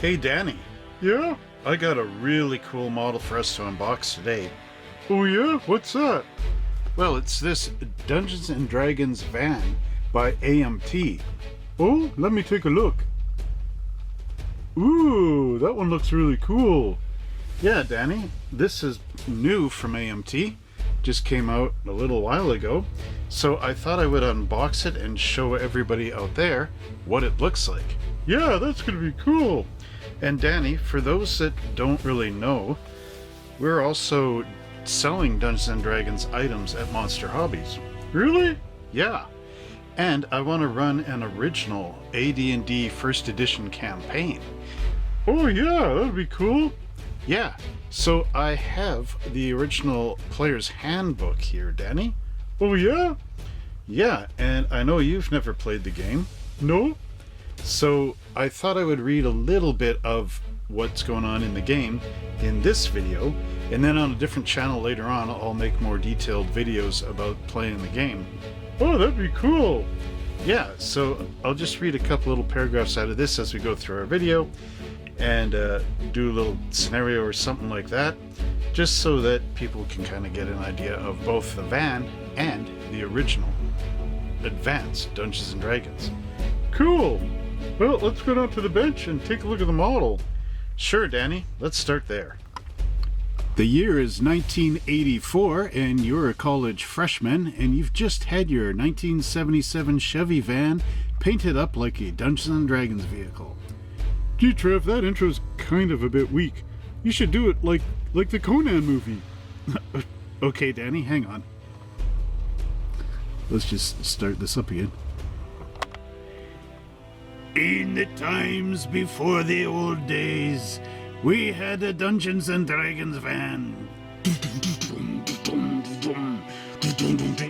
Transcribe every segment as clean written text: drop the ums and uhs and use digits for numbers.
Hey Danny, Yeah? I got a really cool model for us to unbox today. Oh yeah? What's that? Well, it's this Dungeons and Dragons van by AMT. Oh, let me take a look. Ooh, that one looks really cool. Yeah, Danny, this is new from AMT. Just came out a little while ago. So I thought I would unbox it and show everybody out there what it looks like. Yeah, that's gonna be cool. And Danny, for those that don't really know, we're also selling Dungeons and Dragons items at Monster Hobbies. Really? Yeah. And I want to run an original AD&D first edition campaign. Oh yeah, that'd be cool. Yeah. So I have the original player's handbook here, Danny. Oh yeah? Yeah, and I know you've never played the game. No? So I thought I would read a little bit of what's going on in the game in this video, and then on a different channel later on I'll make more detailed videos about playing the game. Oh, that'd be cool. Yeah, so I'll just read a couple little paragraphs out of this as we go through our video and do a little scenario or something like that, just so that people can kind of get an idea of both the van and the original advanced Dungeons and Dragons. Cool. Well, let's go down to the bench and take a look at the model. Sure, Danny, let's start there. The year is 1984, and you're a college freshman, and you've just had your 1977 Chevy van painted up like a Dungeons and Dragons vehicle. Gee, Trev, that intro's kind of a bit weak. You should do it like the Conan movie. Okay, Danny, hang on. Let's just start this up again. In the times before the old days, we had a Dungeons and Dragons van.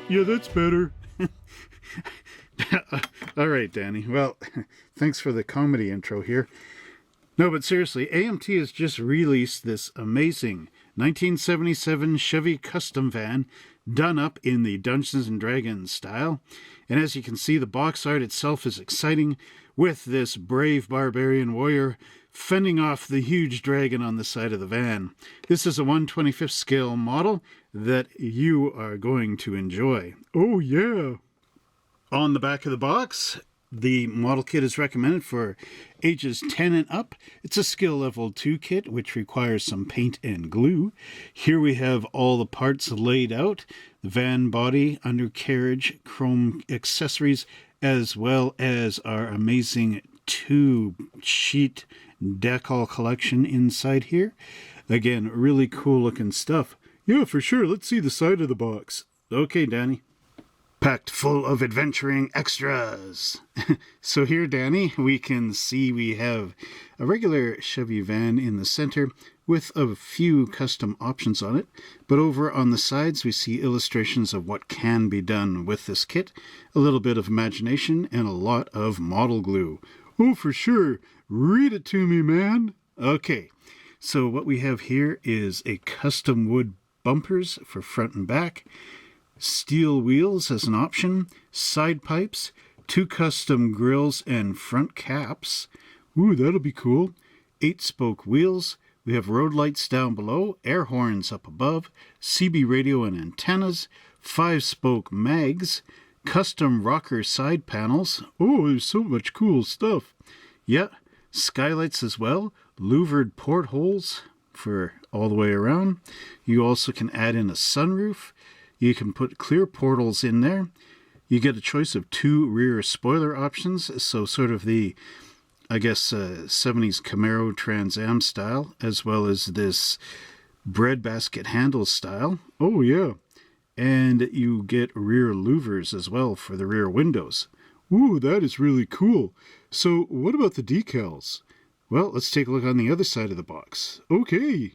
Yeah, that's better. All right, Danny. Well, thanks for the comedy intro here. No, but seriously, AMT has just released this amazing 1977 Chevy custom van done up in the Dungeons and Dragons style. And as you can see, the box art itself is exciting, with this brave barbarian warrior fending off the huge dragon on the side of the van. This is a 1/25th scale model that you are going to enjoy. Oh yeah. On the back of the box, the model kit is recommended for ages 10 and up. It's a skill level 2 kit, which requires some paint and glue. Here we have all the parts laid out: the van body, undercarriage, chrome accessories, as well as our amazing 2-sheet decal collection inside here. Again, really cool looking stuff. Yeah, for sure. Let's see the side of the box. Okay, Danny. Packed full of adventuring extras. So here, Danny, we can see we have a regular Chevy van in the center with a few custom options on it. But over on the sides, we see illustrations of what can be done with this kit, a little bit of imagination, and a lot of model glue. Oh, for sure. Read it to me, man. Okay, so what we have here is a custom wood bumpers for front and back, steel wheels as an option, side pipes, 2 custom grills and front caps. Ooh, that'll be cool. 8-spoke wheels. We have road lights down below, air horns up above, CB radio and antennas, 5-spoke mags, custom rocker side panels. Oh, there's so much cool stuff. Yeah, skylights as well, louvered portholes for all the way around. You also can add in a sunroof. You can put clear portals in there. You get a choice of 2 rear spoiler options, so sort of the, I guess, 70s Camaro Trans Am style, as well as this breadbasket handle style. Oh, yeah. And you get rear louvers as well for the rear windows. Ooh, that is really cool. So what about the decals? Well, let's take a look on the other side of the box. Okay.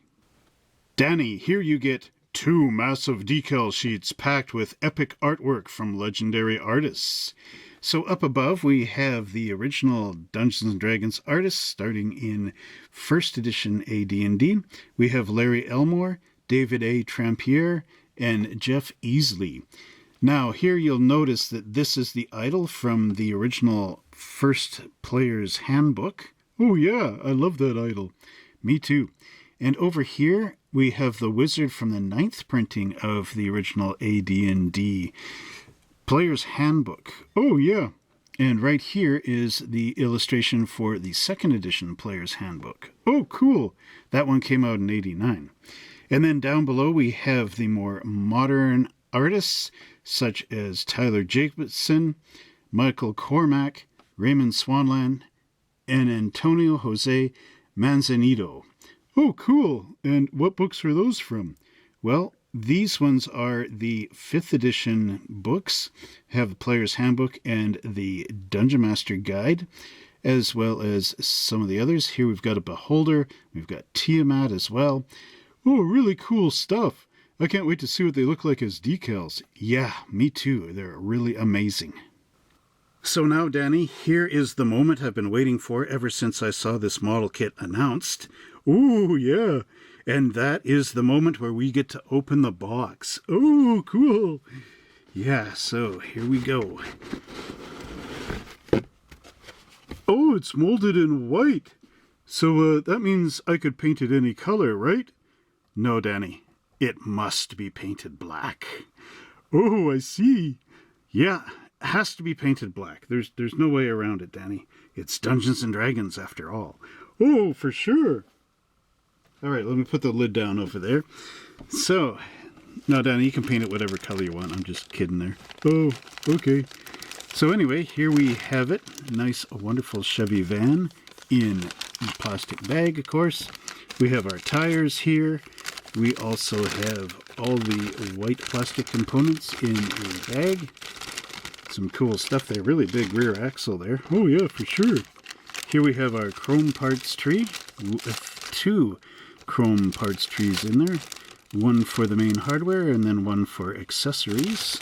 Danny, here you get 2 massive decal sheets packed with epic artwork from legendary artists. So up above we have the original Dungeons & Dragons artists starting in 1st edition AD&D. We have Larry Elmore, David A. Trampier, and Jeff Easley. Now here you'll notice that this is the idol from the original first player's handbook. Oh yeah, I love that idol. Me too. And over here, we have the wizard from the 9th printing of the original AD&D Player's Handbook. Oh yeah. And right here is the illustration for the 2nd edition Player's Handbook. Oh, cool. That one came out in '89. And then down below we have the more modern artists, such as Tyler Jacobson, Michael Cormack, Raymond Swanland, and Antonio Jose Manzanito. Oh, cool. And what books are those from? Well, these ones are the 5th edition books, have the Player's Handbook and the Dungeon Master Guide, as well as some of the others. Here we've got a Beholder, we've got Tiamat as well. Oh, really cool stuff. I can't wait to see what they look like as decals. Yeah, me too. They're really amazing. So now, Danny, here is the moment I've been waiting for ever since I saw this model kit announced. Oh, yeah. And that is the moment where we get to open the box. Oh, cool. Yeah, so here we go. Oh, it's molded in white. So that means I could paint it any color, right? No, Danny. It must be painted black. Oh, I see. Yeah, it has to be painted black. There's no way around it, Danny. It's Dungeons and Dragons after all. Oh, for sure. All right, let me put the lid down over there. So, now, Danny, you can paint it whatever color you want. I'm just kidding there. Oh, okay. So anyway, here we have it. A nice, wonderful Chevy van in a plastic bag, of course. We have our tires here. We also have all the white plastic components in a bag. Some cool stuff there. Really big rear axle there. Oh, yeah, for sure. Here we have our chrome parts tree with 2 chrome parts trees in there. One for the main hardware and then one for accessories.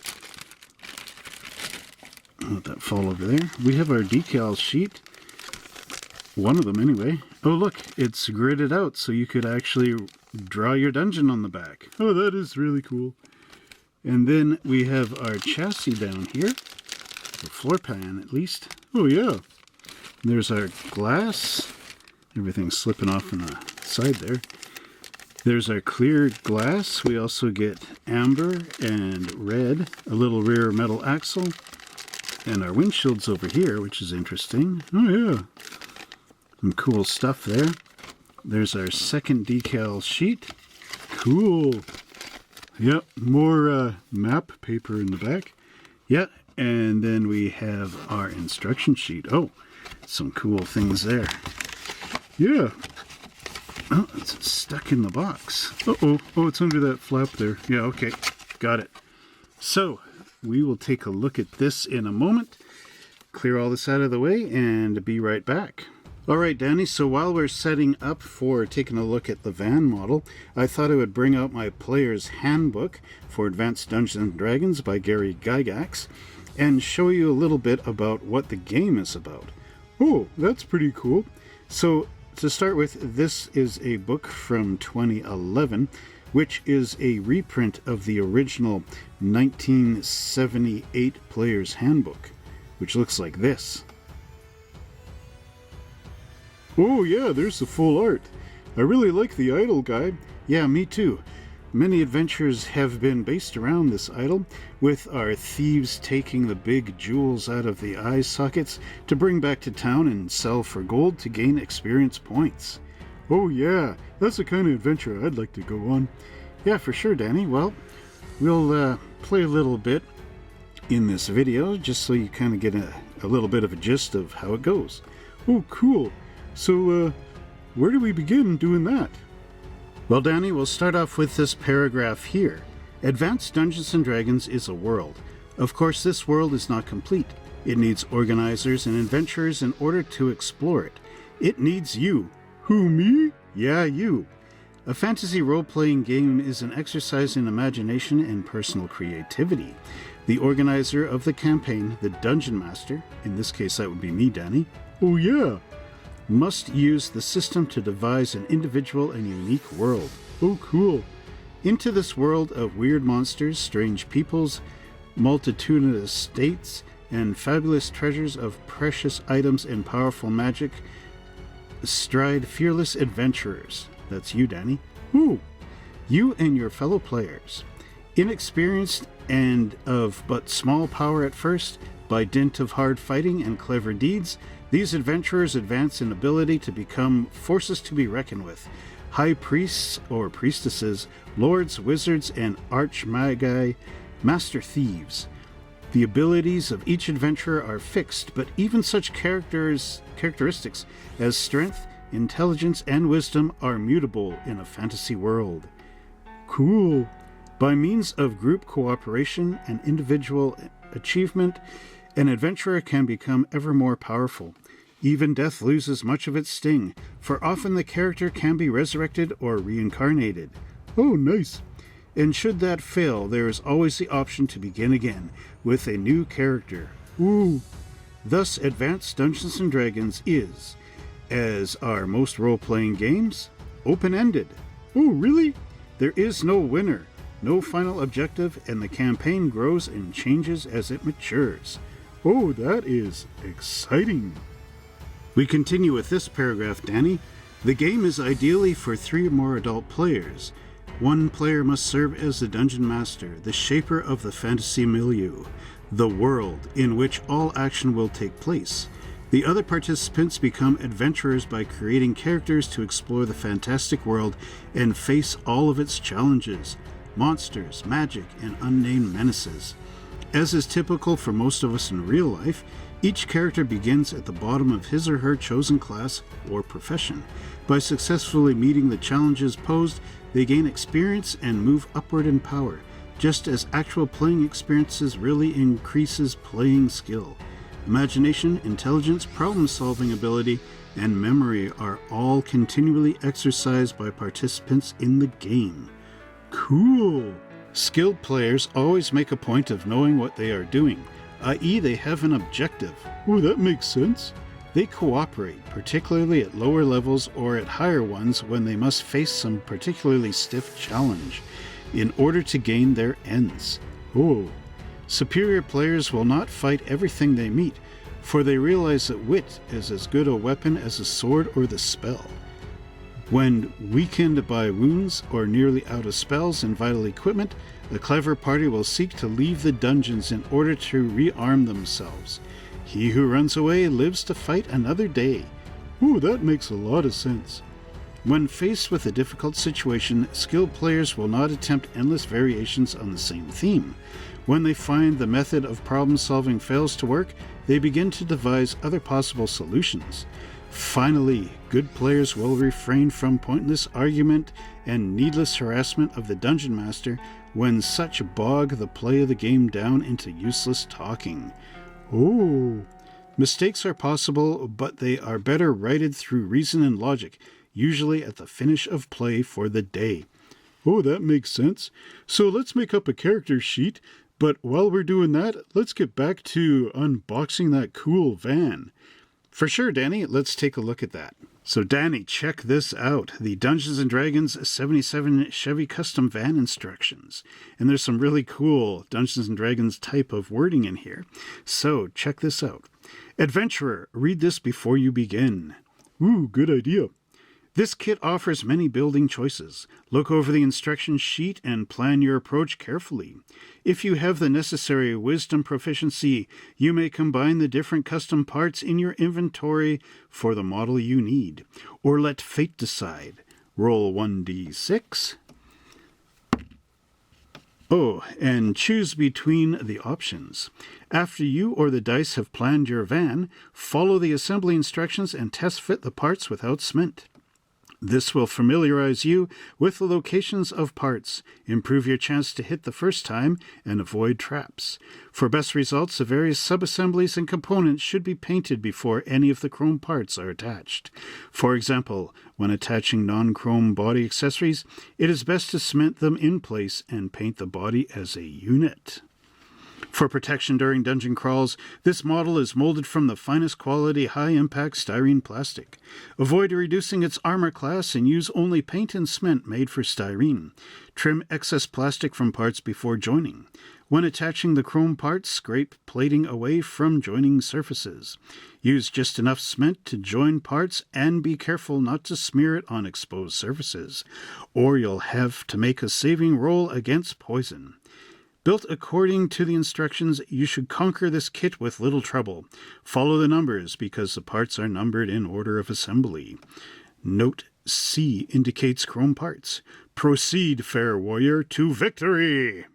Let that fall over there. We have our decal sheet. One of them anyway. Oh look, it's gridded out so you could actually draw your dungeon on the back. Oh, that is really cool. And then we have our chassis down here. The floor pan at least. Oh yeah. There's our glass. Everything's slipping off on the side there. There's our clear glass. We also get amber and red, a little rear metal axle, and our windshield's over here, which is interesting. Oh yeah. Some cool stuff there. There's our second decal sheet. Cool. Yep, more map paper in the back. Yeah, and then we have our instruction sheet. Oh, some cool things there. Yeah. Oh, it's stuck in the box. Uh-oh. Oh, it's under that flap there. Yeah, okay. Got it. So, we will take a look at this in a moment. Clear all this out of the way and be right back. All right, Danny, so while we're setting up for taking a look at the van model, I thought I would bring out my Player's Handbook for Advanced Dungeons & Dragons by Gary Gygax and show you a little bit about what the game is about. Oh, that's pretty cool. So, to start with, this is a book from 2011, which is a reprint of the original 1978 Player's Handbook, which looks like this. Oh yeah, there's the full art. I really like the idol guide. Yeah, me too. Many adventures have been based around this idol, with our thieves taking the big jewels out of the eye sockets to bring back to town and sell for gold to gain experience points. Oh yeah, that's the kind of adventure I'd like to go on. Yeah, for sure, Danny. Well, we'll play a little bit in this video, just so you kind of get a little bit of a gist of how it goes. Oh, cool. So, where do we begin doing that? Well, Danny, we'll start off with this paragraph here. Advanced Dungeons & Dragons is a world. Of course, this world is not complete. It needs organizers and adventurers in order to explore it. It needs you. Who, me? Yeah, you. A fantasy role-playing game is an exercise in imagination and personal creativity. The organizer of the campaign, the Dungeon Master, in this case that would be me, Danny. Oh yeah. Must use the system to devise an individual and unique world. Oh, cool. Into this world of weird monsters, strange peoples, multitudinous states, and fabulous treasures of precious items and powerful magic, stride fearless adventurers. That's you, Danny. Ooh, You and your fellow players. Inexperienced and of but small power at first, by dint of hard fighting and clever deeds, these adventurers advance in ability to become forces to be reckoned with. High priests or priestesses, lords, wizards, and archmagi, master thieves. The abilities of each adventurer are fixed, but even such characteristics as strength, intelligence, and wisdom are mutable in a fantasy world. cool. By means of group cooperation and individual achievement, an adventurer can become ever more powerful. Even death loses much of its sting, for often the character can be resurrected or reincarnated. Oh, nice. And should that fail, there is always the option to begin again with a new character. Ooh, Thus, Advanced Dungeons & Dragons is, as are most role-playing games, open-ended. oh, really? There is no winner, no final objective, and the campaign grows and changes as it matures. Oh, that is exciting. We continue with this paragraph, Danny. The game is ideally for 3 or more adult players. One player must serve as the dungeon master, the shaper of the fantasy milieu, the world in which all action will take place. The other participants become adventurers by creating characters to explore the fantastic world and face all of its challenges, monsters, magic, and unnamed menaces. As is typical for most of us in real life, each character begins at the bottom of his or her chosen class or profession. By successfully meeting the challenges posed, they gain experience and move upward in power, just as actual playing experiences really increases playing skill. Imagination, intelligence, problem-solving ability, and memory are all continually exercised by participants in the game. Cool. Skilled players always make a point of knowing what they are doing, i.e. they have an objective. Oh, that makes sense. They cooperate, particularly at lower levels or at higher ones when they must face some particularly stiff challenge, in order to gain their ends. Oh, Superior players will not fight everything they meet, for they realize that wit is as good a weapon as a sword or the spell. When weakened by wounds or nearly out of spells and vital equipment, the clever party will seek to leave the dungeons in order to rearm themselves. He who runs away lives to fight another day. oh, that makes a lot of sense. When faced with a difficult situation, skilled players will not attempt endless variations on the same theme. When they find the method of problem-solving fails to work, they begin to devise other possible solutions. Finally, good players will refrain from pointless argument and needless harassment of the dungeon master when such bog the play of the game down into useless talking. Oh, Mistakes are possible, but they are better righted through reason and logic, usually at the finish of play for the day. oh, that makes sense. So let's make up a character sheet, but while we're doing that, let's get back to unboxing that cool van. For sure, Danny, let's take a look at that. So Danny, check this out. The Dungeons & Dragons 77 Chevy Custom Van instructions. And there's some really cool Dungeons & Dragons type of wording in here. So check this out. Adventurer, read this before you begin. Ooh, good idea. This kit offers many building choices. Look over the instruction sheet and plan your approach carefully. If you have the necessary wisdom proficiency, you may combine the different custom parts in your inventory for the model you need. Or let fate decide. Roll 1d6. Oh, and choose between the options. After you or the dice have planned your van, follow the assembly instructions and test fit the parts without cement. This will familiarize you with the locations of parts, improve your chance to hit the first time, and avoid traps. For best results, the various subassemblies and components should be painted before any of the chrome parts are attached. For example, when attaching non-chrome body accessories, it is best to cement them in place and paint the body as a unit. For protection during dungeon crawls, this model is molded from the finest quality high-impact styrene plastic. Avoid reducing its armor class and use only paint and cement made for styrene. Trim excess plastic from parts before joining. When attaching the chrome parts, scrape plating away from joining surfaces. Use just enough cement to join parts and be careful not to smear it on exposed surfaces, or you'll have to make a saving roll against poison. Built according to the instructions, you should conquer this kit with little trouble. Follow the numbers because the parts are numbered in order of assembly. Note C indicates chrome parts. Proceed, fair warrior, to victory!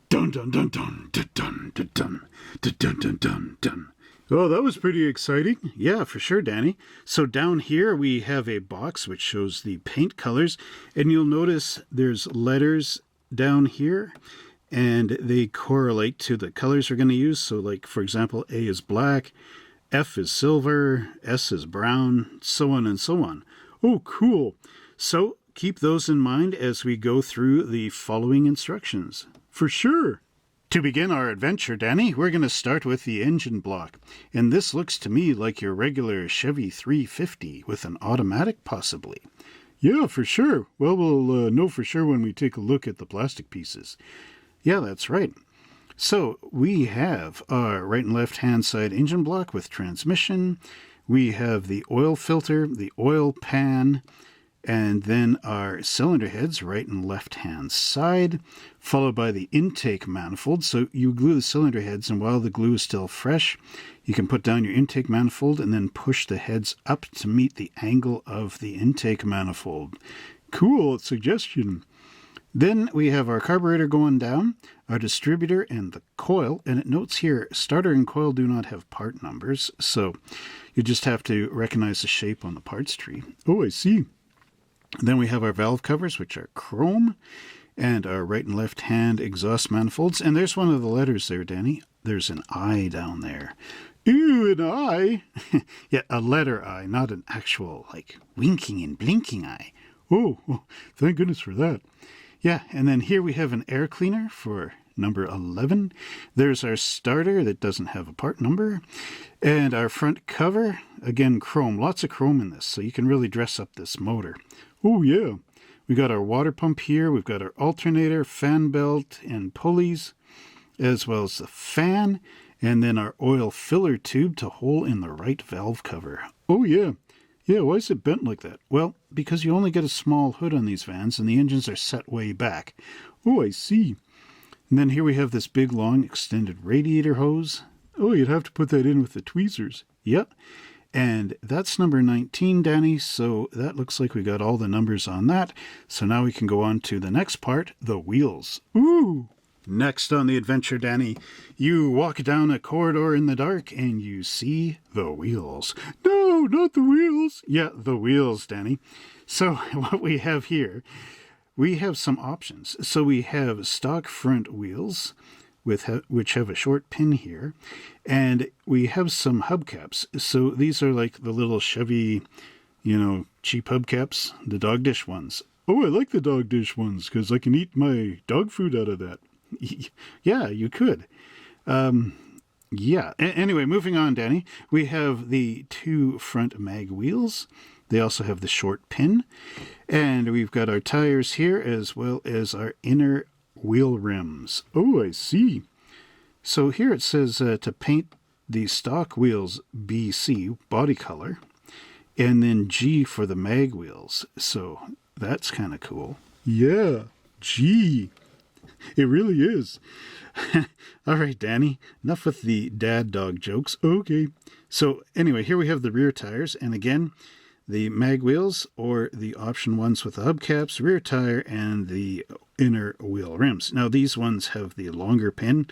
Dun dun dun dun dun dun dun dun dun dun dun dun dun. Oh, that was pretty exciting. Yeah, for sure, Danny. So down here we have a box which shows the paint colors, and you'll notice there's letters down here, and they correlate to the colors we're going to use. So like, for example, A is black, F is silver, S is brown, so on and so on. Oh, cool. So keep those in mind as we go through the following instructions. For sure. To begin our adventure, Danny, we're going to start with the engine block. And this looks to me like your regular Chevy 350 with an automatic possibly. Yeah, for sure. Well, we'll know for sure when we take a look at the plastic pieces. Yeah, that's right. So we have our right and left hand side engine block with transmission. We have the oil filter, the oil pan, and then our cylinder heads, right and left hand side, followed by the intake manifold. So you glue the cylinder heads, and while the glue is still fresh, you can put down your intake manifold and then push the heads up to meet the angle of the intake manifold. Cool suggestion. Then we have our carburetor going down, our distributor, and the coil. And it notes here, starter and coil do not have part numbers, so you just have to recognize the shape on the parts tree. Oh, I see. Then we have our valve covers, which are chrome, and our right and left hand exhaust manifolds. And there's one of the letters there, Danny. There's an I down there. Ew, an eye. Yeah, a letter I, not an actual, like, winking and blinking eye. Oh, thank goodness for that. Yeah, and then here we have an air cleaner for number 11. There's our starter that doesn't have a part number. And our front cover, again, chrome. Lots of chrome in this, so you can really dress up this motor. Oh, yeah. We got our water pump here. We've got our alternator, fan belt, and pulleys, as well as the fan, and then our oil filler tube to hole in the right valve cover. Oh, yeah. Yeah, why is it bent like that? Well, because you only get a small hood on these vans, and the engines are set way back. Oh, I see. And then here we have this big, long, extended radiator hose. Oh, you'd have to put that in with the tweezers. Yep. And that's number 19, Danny, so that looks like we got all the numbers on that. So now we can go on to the next part, the wheels. Ooh! Next on the adventure, Danny, you walk down a corridor in the dark and you see the wheels. No, not the wheels. Yeah, the wheels, Danny. So what we have here, we have some options. So we have stock front wheels, which have a short pin here, and we have some hubcaps. So these are like the little Chevy, cheap hubcaps, the dog dish ones. Oh, I like the dog dish ones because I can eat my dog food out of that. Yeah, you could. Anyway, moving on, Danny. We have the two front mag wheels. They also have the short pin. And we've got our tires here as well as our inner wheel rims. Oh, I see. So here it says to paint the stock wheels BC, body color, and then G for the mag wheels. So that's kind of cool. Yeah, G. It really is. All right, Danny, enough with the dad dog jokes. Okay. So anyway, here we have the rear tires, and again, the mag wheels or the option ones with the hubcaps, rear tire, and the inner wheel rims. Now these ones have the longer pin,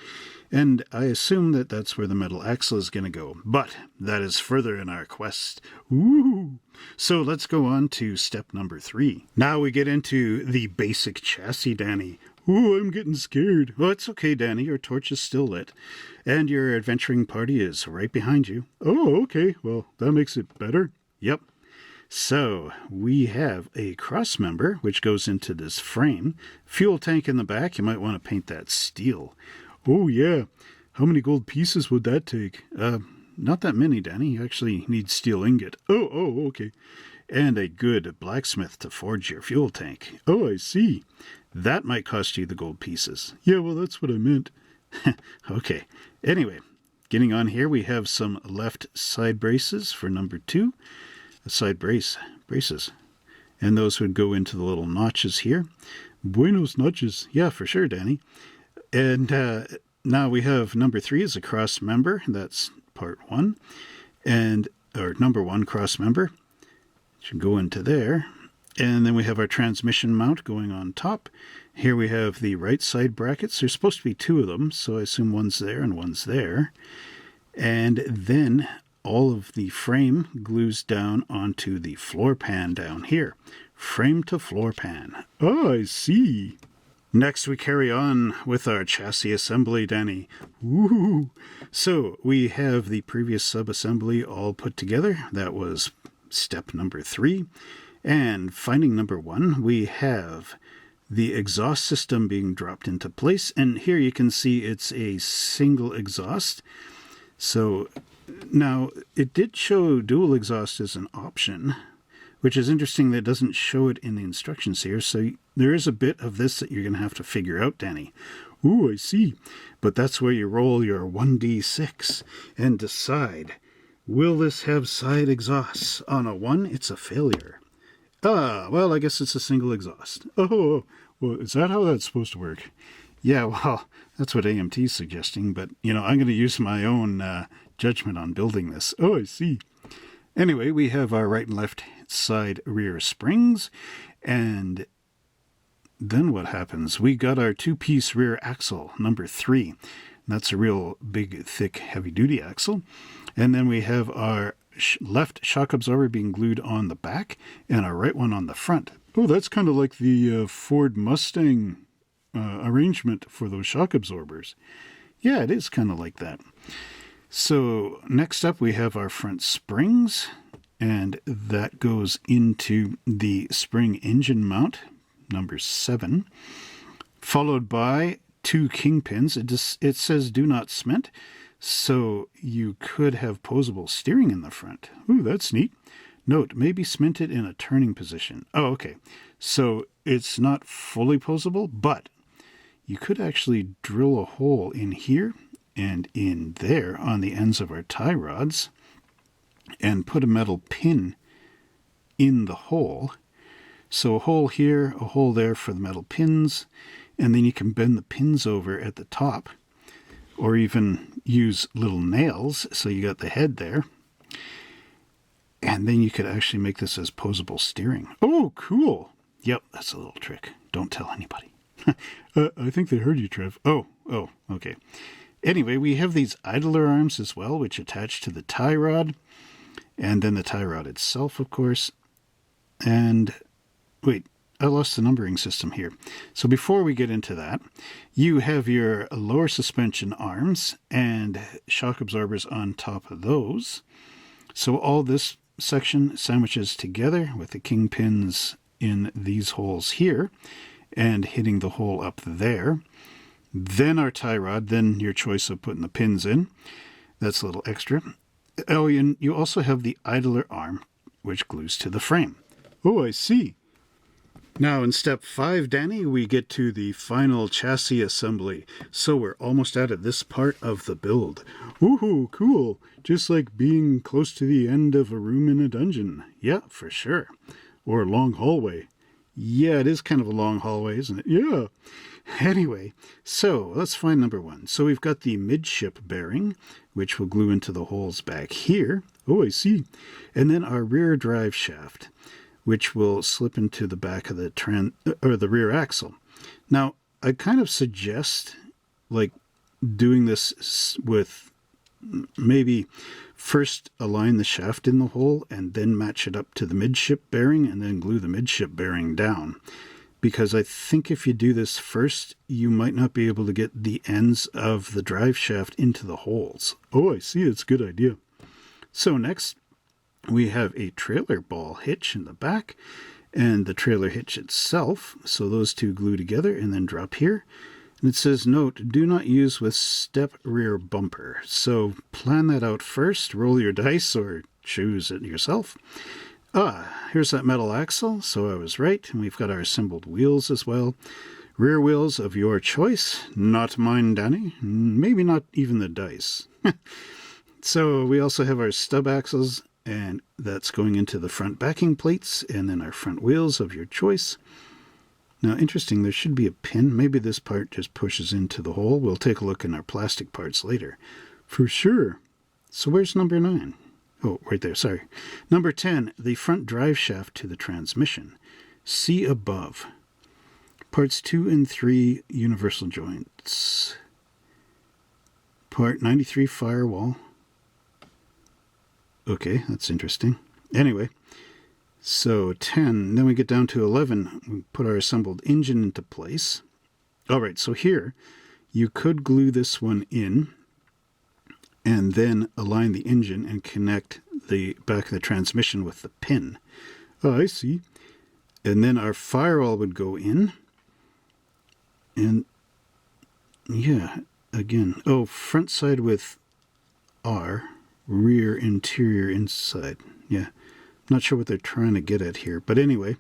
and I assume that that's where the metal axle is going to go, but that is further in our quest. Ooh! So let's go on to step number 3. Now we get into the basic chassis, Danny. Ooh, I'm getting scared. Well, it's okay, Danny. Your torch is still lit, and your adventuring party is right behind you. Oh, okay. Well, that makes it better. Yep. So we have a cross member, which goes into this frame. Fuel tank in the back. You might want to paint that steel. Oh, yeah. How many gold pieces would that take? Not that many, Danny. You actually need steel ingot. Oh, okay. And a good blacksmith to forge your fuel tank. Oh, I see. That might cost you the gold pieces. Yeah, well, that's what I meant. Okay. Anyway, getting on here, we have some left side braces for number 2. Side braces. And those would go into the little notches here. Buenos notches. Yeah, for sure, Danny. And now we have number 3 as a cross member. That's part 1. Or number 1 cross member. Should go into there. And then we have our transmission mount going on top. Here we have the right side brackets. There's supposed to be 2 of them, so I assume one's there and one's there. And then all of the frame glues down onto the floor pan down here. Frame to floor pan. Oh, I see. Next, we carry on with our chassis assembly, Danny. Woo! So we have the previous sub-assembly all put together. That was step number 3. And finding number 1, we have the exhaust system being dropped into place. And here you can see it's a single exhaust. So now it did show dual exhaust as an option, which is interesting that it doesn't show it in the instructions here. So there is a bit of this that you're going to have to figure out, Danny. Ooh, I see. But that's where you roll your 1d6 and decide, will this have side exhausts? On a 1, it's a failure. Well, I guess it's a single exhaust. Oh, well, is that how that's supposed to work? Yeah, well, that's what AMT is suggesting, but, I'm going to use my own judgment on building this. Oh, I see. Anyway, we have our right and left side rear springs, and then what happens? We got our 2-piece rear axle, number 3. That's a real big, thick, heavy-duty axle. And then we have our left shock absorber being glued on the back, and our right one on the front. Oh, that's kind of like the Ford Mustang arrangement for those shock absorbers. Yeah, it is kind of like that. So next up we have our front springs, and that goes into the spring engine mount, number 7, followed by 2 kingpins. It says do not cement, so you could have posable steering in the front. Ooh, that's neat. Note, may be cemented in a turning position. Oh, okay. So it's not fully posable, but you could actually drill a hole in here and in there on the ends of our tie rods and put a metal pin in the hole. So a hole here, a hole there for the metal pins, and then you can bend the pins over at the top, or even use little nails, so you got the head there. And then you could actually make this as posable steering. Oh, cool. Yep, that's a little trick. Don't tell anybody. I think they heard you, Trev. Oh, okay. Anyway, we have these idler arms as well, which attach to the tie rod, and then the tie rod itself, of course. And wait, I lost the numbering system here. So before we get into that, you have your lower suspension arms and shock absorbers on top of those. So all this section sandwiches together with the kingpins in these holes here and hitting the hole up there. Then our tie rod, then your choice of putting the pins in. That's a little extra. Oh, and you also have the idler arm, which glues to the frame. Oh, I see. Now in step 5, Danny, we get to the final chassis assembly. So we're almost out of this part of the build. Woohoo, cool. Just like being close to the end of a room in a dungeon. Yeah, for sure. Or a long hallway. Yeah, it is kind of a long hallway, isn't it? Yeah. Anyway, so let's find number 1. So we've got the midship bearing, which will glue into the holes back here. Oh, I see. And then our rear drive shaft, which will slip into the back of the rear axle. Now, I kind of suggest like doing this with maybe first align the shaft in the hole and then match it up to the midship bearing and then glue the midship bearing down. Because I think if you do this first, you might not be able to get the ends of the drive shaft into the holes. Oh, I see. It's a good idea. So next, we have a trailer ball hitch in the back and the trailer hitch itself. So those two glue together and then drop here. And it says, note, do not use with step rear bumper. So plan that out first, roll your dice or choose it yourself. Here's that metal axle, so I was right. And we've got our assembled wheels as well. Rear wheels of your choice, not mine, Danny. Maybe not even the dice. So we also have our stub axles, and that's going into the front backing plates, and then our front wheels of your choice. Now, interesting, there should be a pin. Maybe this part just pushes into the hole. We'll take a look in our plastic parts later. For sure. So where's number 9? Oh, right there, sorry. Number 10, the front drive shaft to the transmission. See above. Parts 2 and 3, universal joints. Part 93, firewall. Okay, that's interesting. Anyway, so 10, then we get down to 11. We put our assembled engine into place. All right, so here, you could glue this one in and then align the engine and connect the back of the transmission with the pin. Oh, I see. And then our firewall would go in. And yeah, again, oh, front side with R, rear interior inside. Yeah, not sure what they're trying to get at here. But anyway,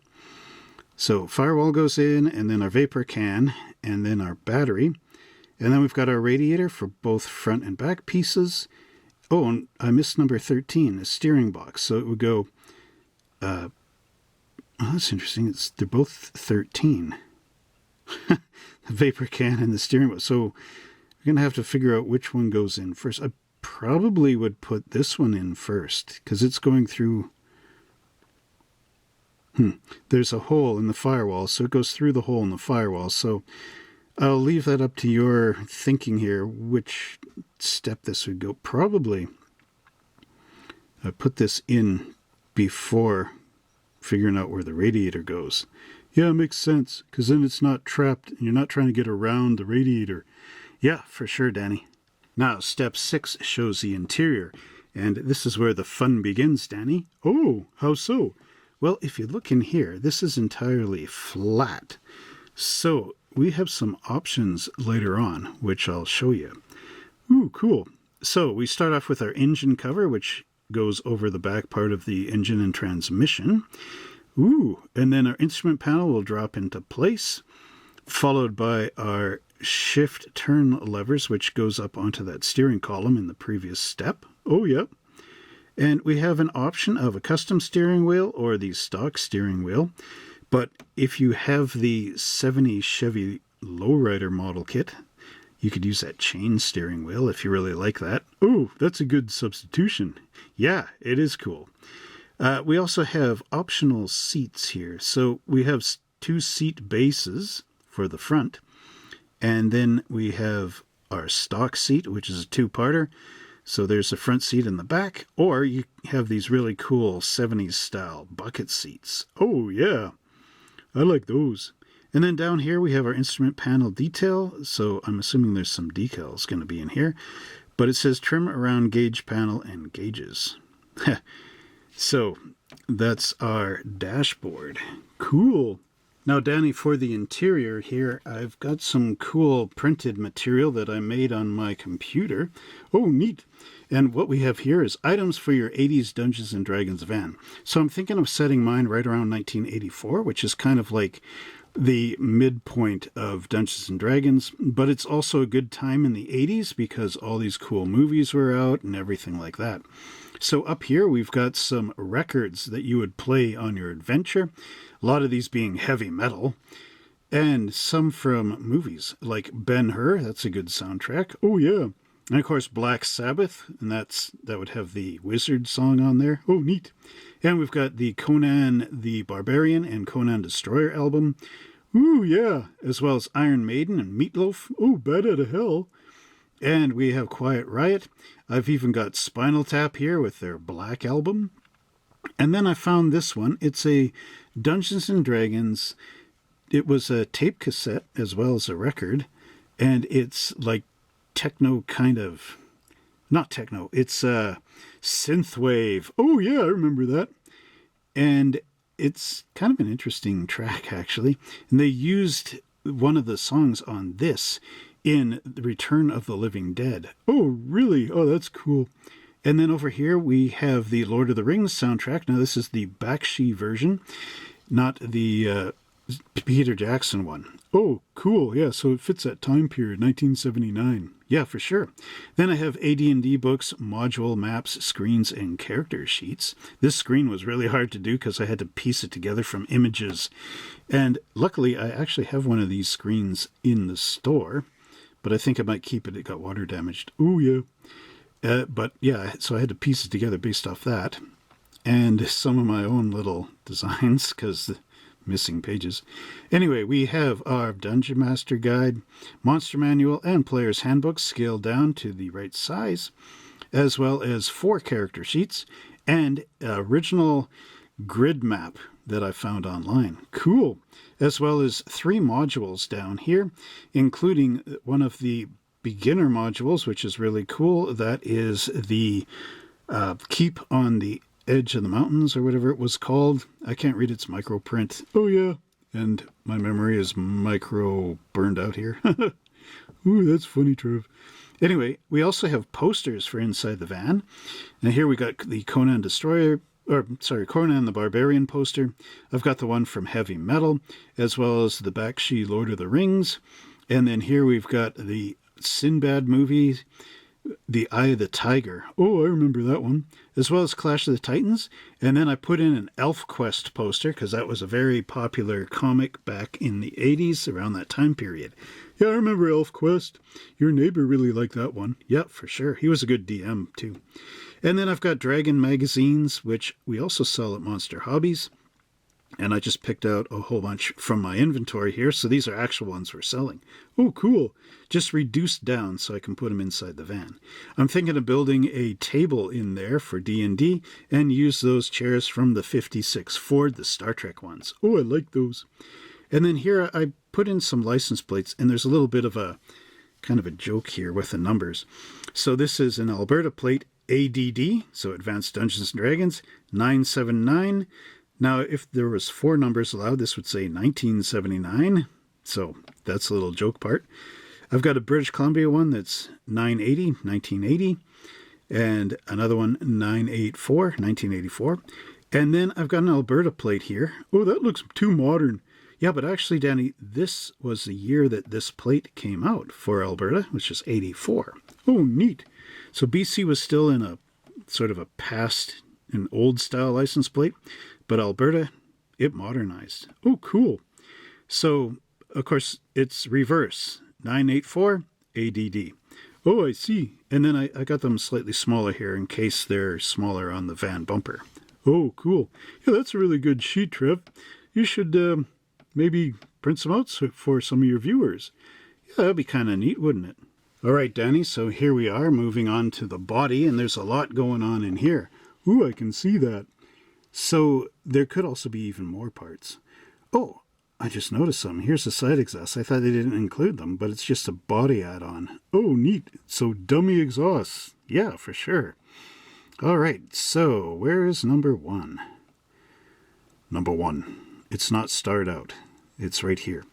so firewall goes in, and then our vapor can, and then our battery. And then we've got our radiator for both front and back pieces. Oh, and I missed number 13, a steering box. So it would go, oh, that's interesting. They're both 13. The vapor can and the steering wheel. So we're going to have to figure out which one goes in first. I probably would put this one in first because it's going through. There's a hole in the firewall, so it goes through the hole in the firewall. So I'll leave that up to your thinking here, which step this would go. Probably I put this in before figuring out where the radiator goes. Yeah, it makes sense, because then it's not trapped, and you're not trying to get around the radiator. Yeah, for sure, Danny. Now, step 6 shows the interior, and this is where the fun begins, Danny. Oh, how so? Well, if you look in here, this is entirely flat. So we have some options later on, which I'll show you. Ooh, cool. So we start off with our engine cover, which goes over the back part of the engine and transmission. Ooh, and then our instrument panel will drop into place, followed by our shift turn levers, which goes up onto that steering column in the previous step. Oh, yep. And we have an option of a custom steering wheel or the stock steering wheel. But if you have the 70 Chevy Lowrider model kit, you could use that chain steering wheel if you really like that. Oh, that's a good substitution. Yeah, it is cool. We also have optional seats here. So we have 2 seat bases for the front. And then we have our stock seat, which is a 2-parter. So there's the front seat and the back. Or you have these really cool 70s style bucket seats. Oh, yeah. I like those. And then down here we have our instrument panel detail. So I'm assuming there's some decals going to be in here. But it says trim around gauge panel and gauges. So that's our dashboard. Cool. Now, Danny, for the interior here, I've got some cool printed material that I made on my computer. Oh, neat. And what we have here is items for your 80s Dungeons & Dragons van. So I'm thinking of setting mine right around 1984, which is kind of like the midpoint of Dungeons & Dragons, but it's also a good time in the 80s because all these cool movies were out and everything like that. So up here we've got some records that you would play on your adventure, a lot of these being heavy metal, and some from movies like Ben-Hur, that's a good soundtrack. Oh, yeah. And of course Black Sabbath, and that would have the Wizard song on there. Oh, neat. And we've got the Conan the Barbarian and Conan Destroyer album. Ooh, yeah. As well as Iron Maiden and Meatloaf. Oh, Bat Out of Hell. And we have Quiet Riot. I've even got Spinal Tap here with their Black album. And then I found this one. It's a Dungeons & Dragons. It was a tape cassette as well as a record. And it's like techno kind of... Not techno. It's synthwave. Oh, yeah, I remember that. And it's kind of an interesting track, actually. And they used one of the songs on this in The Return of the Living Dead. Oh, really? Oh, that's cool. And then over here we have the Lord of the Rings soundtrack. Now this is the Bakshi version, not the Peter Jackson one. Oh, cool. Yeah, so it fits that time period, 1979. Yeah, for sure. Then I have AD&D books, module maps, screens, and character sheets. This screen was really hard to do because I had to piece it together from images. And luckily, I actually have one of these screens in the store, but I think I might keep it. It got water damaged. Oh, yeah. But yeah, so I had to piece it together based off that. And some of my own little designs because missing pages. Anyway, we have our Dungeon Master Guide, Monster Manual, and Player's Handbook scaled down to the right size, as well as 4 character sheets and original grid map that I found online. Cool. As well as 3 modules down here, including one of the beginner modules, which is really cool. That is the Keep on the Edge of the Mountains, or whatever it was called. I can't read its micro print. Oh, yeah. And my memory is micro burned out here. Ooh, that's funny, Trev. Anyway, we also have posters for inside the van. Now here we got the Conan Conan the Barbarian poster. I've got the one from Heavy Metal, as well as the Bakshi Lord of the Rings. And then here we've got the Sinbad movie, The Eye of the Tiger. Oh, I remember that one. As well as Clash of the Titans. And then I put in an ElfQuest poster because that was a very popular comic back in the 80s, around that time period. Yeah, I remember ElfQuest. Your neighbor really liked that one. Yeah, for sure. He was a good DM too. And then I've got Dragon magazines, which we also sell at Monster Hobbies. And I just picked out a whole bunch from my inventory here. So these are actual ones we're selling. Oh, cool. Just reduced down so I can put them inside the van. I'm thinking of building a table in there for D&D and use those chairs from the 56 Ford, the Star Trek ones. Oh, I like those. And then here I put in some license plates, and there's a little bit of a kind of a joke here with the numbers. So this is an Alberta plate ADD, so Advanced Dungeons & Dragons, 979. Now, if there was 4 numbers allowed, this would say 1979. So that's a little joke part. I've got a British Columbia one that's 980, 1980. And another one, 984, 1984. And then I've got an Alberta plate here. Oh, that looks too modern. Yeah, but actually, Danny, this was the year that this plate came out for Alberta, which is 84. Oh, neat. So BC was still in a sort of a past, an old style license plate. But Alberta, it modernized. Oh, cool. So, of course, it's reverse. 984 ADD. Oh, I see. And then I got them slightly smaller here in case they're smaller on the van bumper. Oh, cool. Yeah, that's a really good sheet, Trev. You should maybe print some out for some of your viewers. Yeah, that'd be kind of neat, wouldn't it? All right, Danny, so here we are moving on to the body, and there's a lot going on in here. Ooh, I can see that. So there could also be even more parts. Oh, I just noticed some. Here's the side exhausts. I thought they didn't include them, but it's just a body add-on. Oh, neat. So dummy exhausts. Yeah, for sure. All right, so where is number 1? Number 1. It's not starred out. It's right here.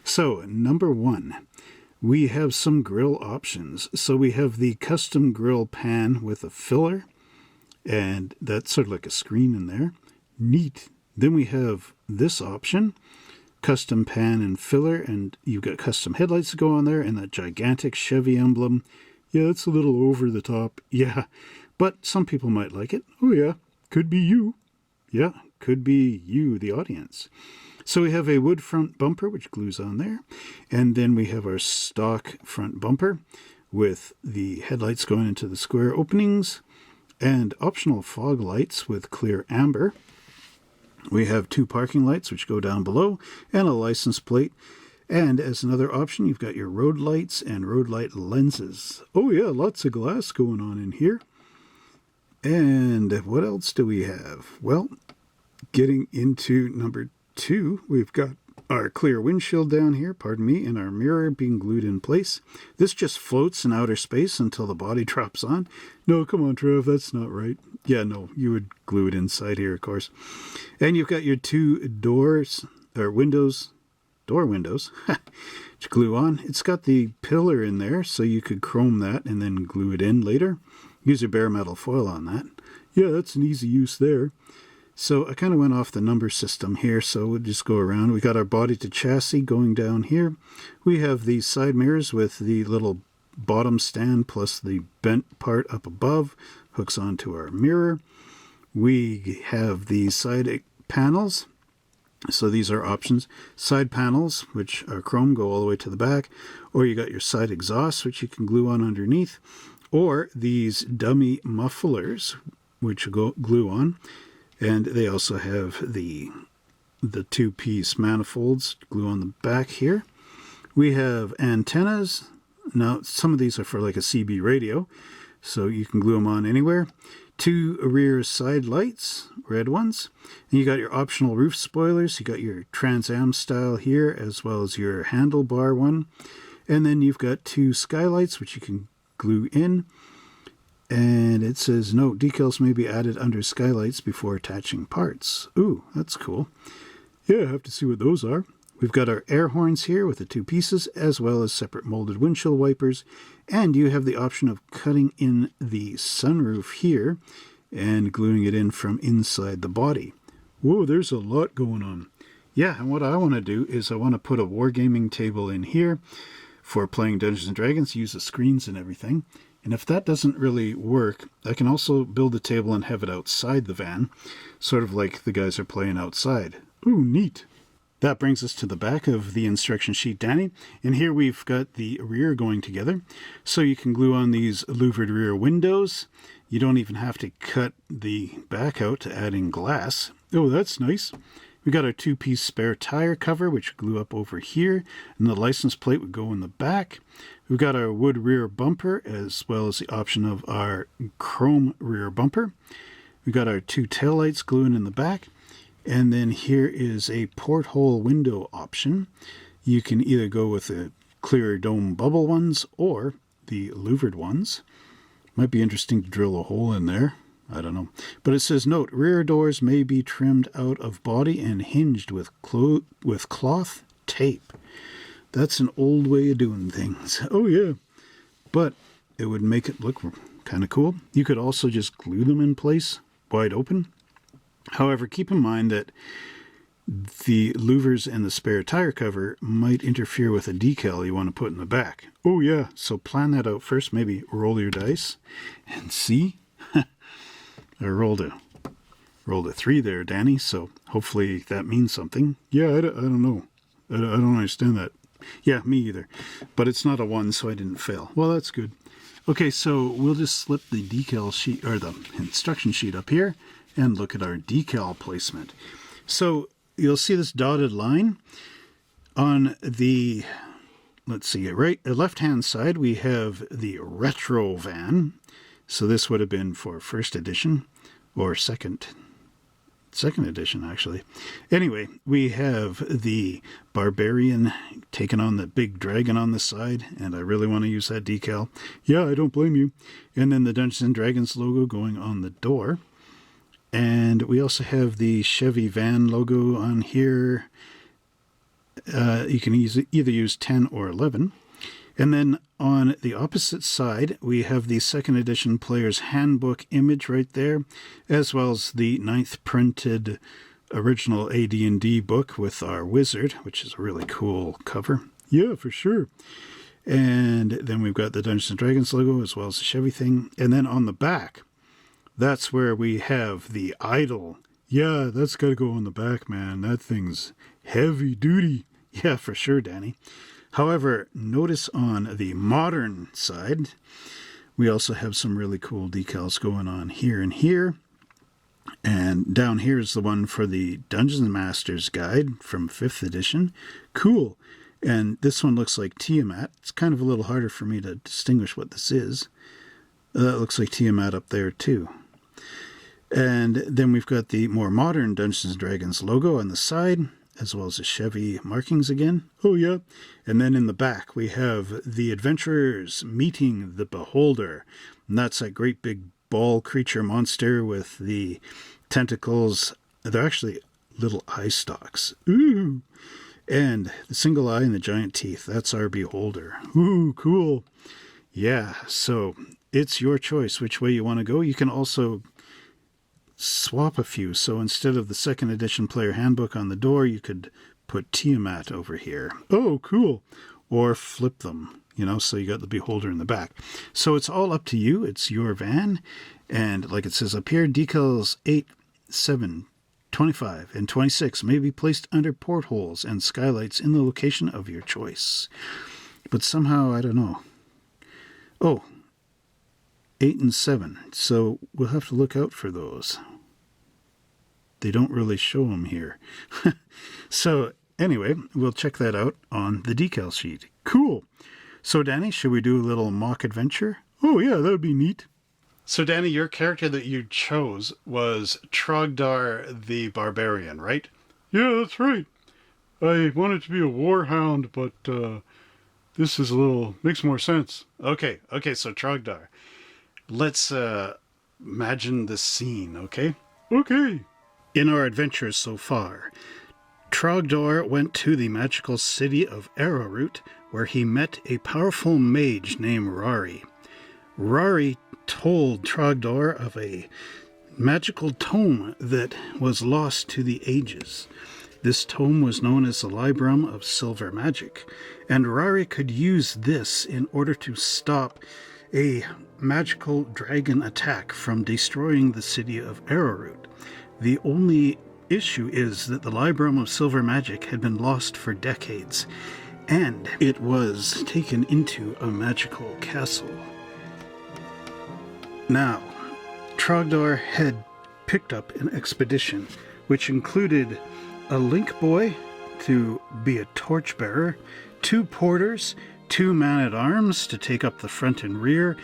So, number 1. We have some grill options. So we have the custom grill pan with a filler. And that's sort of like a screen in there. Neat. Then we have this option, custom pan and filler, and you've got custom headlights to go on there, and that gigantic Chevy emblem. Yeah, that's a little over the top. Yeah, but some people might like it. Oh yeah, could be you. Yeah, could be you, the audience. So we have a wood front bumper, which glues on there. And then we have our stock front bumper with the headlights going into the square openings, and optional fog lights with clear amber. We have 2 parking lights which go down below and a license plate. And as another option, you've got your road lights and road light lenses. Oh yeah, lots of glass going on in here. And what else do we have? Well, getting into number 2, we've got our clear windshield down here, and our mirror being glued in place. This just floats in outer space until the body drops on. No, come on, Trev, that's not right. Yeah, no, you would glue it inside here, of course. And you've got your 2 doors, or windows, door windows, to glue on. It's got the pillar in there, so you could chrome that and then glue it in later. Use your bare metal foil on that. Yeah, that's an easy use there. So I kind of went off the number system here, so we'll just go around. We got our body to chassis going down here. We have the side mirrors with the little bottom stand plus the bent part up above, hooks onto our mirror. We have the side panels. So these are options. Side panels, which are chrome, go all the way to the back. Or you got your side exhausts, which you can glue on underneath. Or these dummy mufflers, which go glue on. And they also have the two-piece manifolds, glue on the back here. We have antennas. Now, some of these are for like a CB radio, so you can glue them on anywhere. 2 rear side lights, red ones. And you got your optional roof spoilers. You got your Trans Am style here, as well as your handlebar one. And then you've got 2 skylights, which you can glue in. And it says, note, decals may be added under skylights before attaching parts. Ooh, that's cool. Yeah, I have to see what those are. We've got our air horns here with the 2 pieces, as well as separate molded windshield wipers. And you have the option of cutting in the sunroof here and gluing it in from inside the body. Whoa, there's a lot going on. Yeah, and what I want to do is I want to put a wargaming table in here for playing Dungeons & Dragons, use the screens and everything. And if that doesn't really work, I can also build a table and have it outside the van, sort of like the guys are playing outside. Ooh, neat. That brings us to the back of the instruction sheet, Danny. And here we've got the rear going together. So you can glue on these louvered rear windows. You don't even have to cut the back out to add in glass. Oh, that's nice. We got our 2-piece spare tire cover, which glue up over here, and the license plate would go in the back. We've got our wood rear bumper, as well as the option of our chrome rear bumper. We got our 2 taillights gluing in the back, and then here is a porthole window option. You can either go with the clear dome bubble ones or the louvered ones. Might be interesting to drill a hole in there. I don't know. But it says, note, rear doors may be trimmed out of body and hinged with cloth tape. That's an old way of doing things. Oh, yeah. But it would make it look kind of cool. You could also just glue them in place, wide open. However, keep in mind that the louvers and the spare tire cover might interfere with a decal you want to put in the back. Oh, yeah. So plan that out first. Maybe roll your dice and see. I rolled a 3 there, Danny, so hopefully that means something. Yeah, I don't know. I don't understand that. Yeah, me either. But it's not a 1, so I didn't fail. Well, that's good. Okay, so we'll just slip the decal sheet, or the instruction sheet up here, and look at our decal placement. So you'll see this dotted line on the, let's see, left-hand side, we have the retro van. So this would have been for first edition, or second edition, actually. Anyway, we have the barbarian taking on the big dragon on the side, and I really want to use that decal. Yeah, I don't blame you. And then the Dungeons & Dragons logo going on the door. And we also have the Chevy van logo on here. You can either use 10 or 11. And then on the opposite side, we have the second edition player's handbook image right there, as well as the 9th printed original AD&D book with our wizard, which is a really cool cover. Yeah, for sure. And then we've got the Dungeons & Dragons logo, as well as the Chevy thing. And then on the back, that's where we have the idol. Yeah, that's got to go on the back, man. That thing's heavy duty. Yeah, for sure, Danny. However, notice on the modern side, we also have some really cool decals going on here and here. And down here is the one for the Dungeon Master's Guide from 5th edition. Cool. And this one looks like Tiamat. It's kind of a little harder for me to distinguish what this is. That looks like Tiamat up there too. And then we've got the more modern Dungeons & Dragons logo on the side, as well as the Chevy markings again. Oh, yeah. And then in the back, we have the adventurers meeting the beholder. And that's that great big ball creature monster with the tentacles. They're actually little eye stalks. Ooh. And the single eye and the giant teeth. That's our beholder. Ooh, cool. Yeah, so it's your choice which way you want to go. You can also swap a few. So instead of the second edition player handbook on the door, you could put Tiamat over here. Oh, cool. Or flip them, so you got the beholder in the back. So it's all up to you. It's your van. And like it says up here, decals 8, 7, 25, and 26 may be placed under portholes and skylights in the location of your choice. But somehow, I don't know. Oh, 8 and 7. So we'll have to look out for those. They don't really show them here. So anyway, we'll check that out on the decal sheet. Cool. So Danny, should we do a little mock adventure? Oh, yeah, that would be neat. So Danny, your character that you chose was Trogdar the Barbarian, right? Yeah, that's right. I wanted to be a warhound, but this is makes more sense. Okay, so Trogdar. Let's imagine the scene, okay? Okay. In our adventures so far, Trogdor went to the magical city of Arrowroot, where he met a powerful mage named Rari. Rari told Trogdor of a magical tome that was lost to the ages. This tome was known as the Librum of Silver Magic, and Rari could use this in order to stop a magical dragon attack from destroying the city of Arrowroot. The only issue is that the Librum of Silver Magic had been lost for decades, and it was taken into a magical castle. Now, Trogdor had picked up an expedition, which included a link boy to be a torchbearer, 2 porters, 2 man-at-arms to take up the front and rear,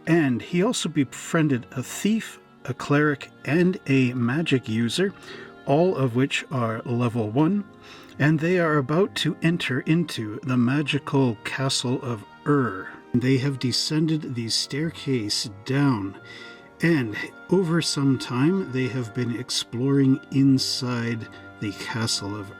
and he also befriended a thief, a cleric, and a magic user, all of which are level 1, and they are about to enter into the magical castle of They have descended the staircase down, and over some time they have been exploring inside the castle of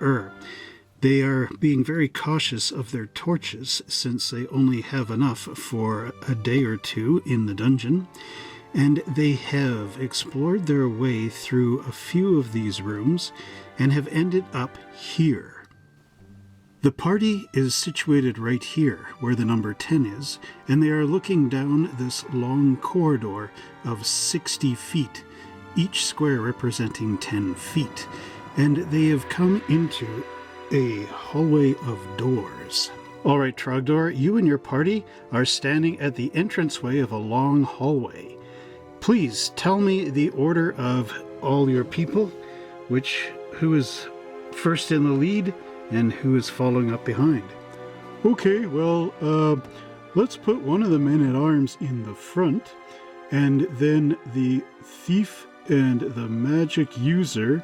They are being very cautious of their torches, since they only have enough for a day or two in the dungeon, and they have explored their way through a few of these rooms and have ended up here. The party is situated right here, where the number 10 is, and they are looking down this long corridor of 60 feet, each square representing 10 feet, and they have come into a hallway of doors. All right, Trogdor, you and your party are standing at the entranceway of a long hallway. Please tell me the order of all your people, who is first in the lead, and who is following up behind. Okay, well, let's put one of the men-at-arms in the front, and then the thief and the magic user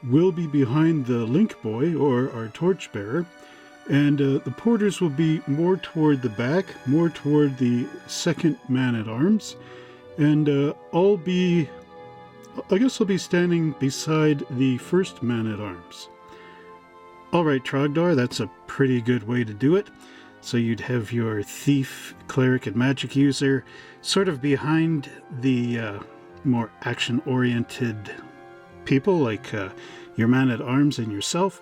will be behind the link boy, or our torchbearer, and the porters will be more toward the back, more toward the second man-at-arms, and I'll be standing beside the first man-at-arms. All right, Trogdor, that's a pretty good way to do it. So you'd have your thief, cleric, and magic user sort of behind the more action-oriented people, like your man-at-arms and yourself.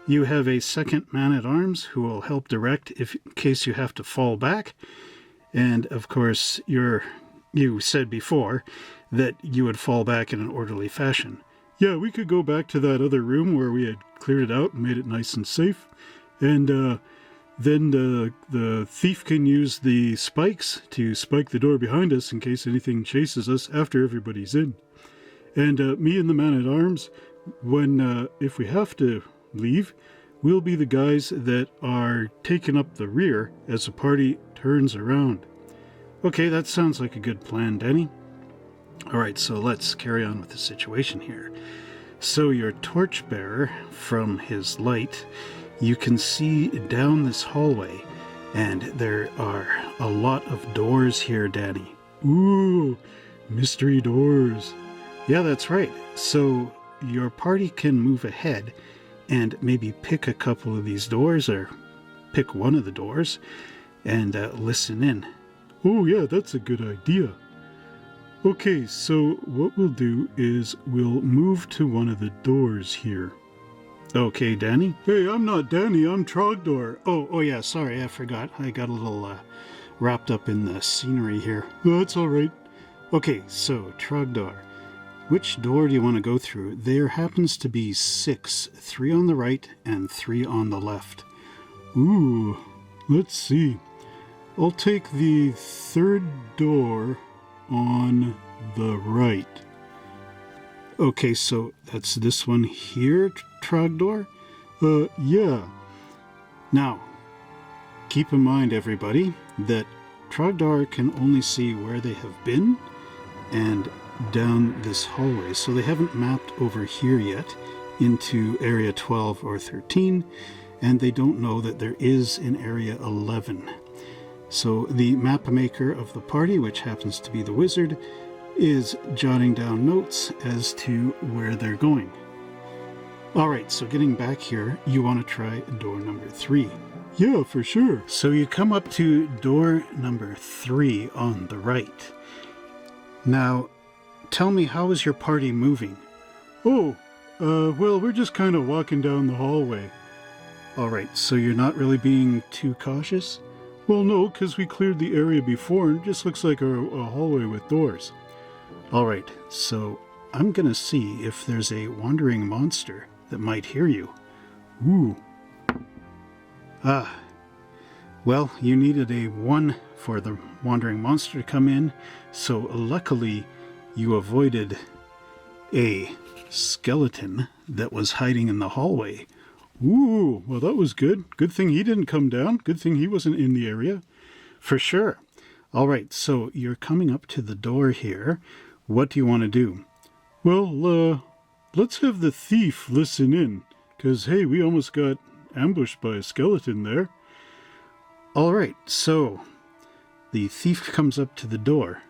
You have a second man-at-arms who will help direct in case you have to fall back. And, of course, you said before that you would fall back in an orderly fashion. Yeah, we could go back to that other room where we had cleared it out and made it nice and safe. And then the thief can use the spikes to spike the door behind us in case anything chases us after everybody's in. And me and the man-at-arms, if we have to leave, we'll be the guys that are taking up the rear as the party turns around. Okay, that sounds like a good plan, Danny. All right, so let's carry on with the situation here. So your torchbearer, from his light, you can see down this hallway, and there are a lot of doors here, Danny. Ooh, mystery doors. Yeah, that's right. So your party can move ahead and maybe pick a couple of these doors, or pick one of the doors, and listen in. Oh yeah, that's a good idea. Okay, so what we'll do is we'll move to one of the doors here. Okay, Danny? Hey, I'm not Danny, I'm Trogdor. Oh yeah, sorry, I forgot. I got a little wrapped up in the scenery here. That's all right. Okay, so Trogdor, which door do you want to go through? There happens to be 6, 3 on the right and 3 on the left. Ooh, let's see. I'll take the 3rd door on the right. Okay, so that's this one here, Trogdor? Yeah. Now, keep in mind, everybody, that Trogdor can only see where they have been and down this hallway. So they haven't mapped over here yet into area 12 or 13, and they don't know that there is an area 11. So the map maker of the party, which happens to be the wizard, is jotting down notes as to where they're going. Alright, so getting back here, you want to try door number 3. Yeah, for sure. So you come up to door number 3 on the right. Now, tell me, how is your party moving? Oh, well, we're just kind of walking down the hallway. Alright, so you're not really being too cautious? Well, no, because we cleared the area before and it just looks like a hallway with doors. Alright, so I'm gonna see if there's a wandering monster that might hear you. Ooh. Well, you needed a 1 for the wandering monster to come in, so luckily you avoided a skeleton that was hiding in the hallway. Ooh, well that was good. Good thing he didn't come down. Good thing he wasn't in the area. For sure. Alright, so you're coming up to the door here. What do you want to do? Well, let's have the thief listen in. Because, hey, we almost got ambushed by a skeleton there. Alright, so the thief comes up to the door.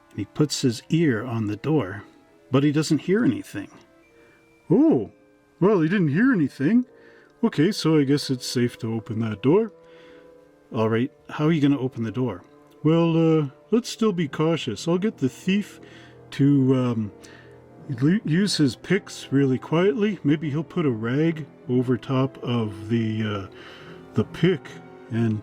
And he puts his ear on the door. But he doesn't hear anything. Oh, well, he didn't hear anything. Okay, so I guess it's safe to open that door. Alright, how are you going to open the door? Well, let's still be cautious. I'll get the thief to use his picks really quietly. Maybe he'll put a rag over top of the pick, and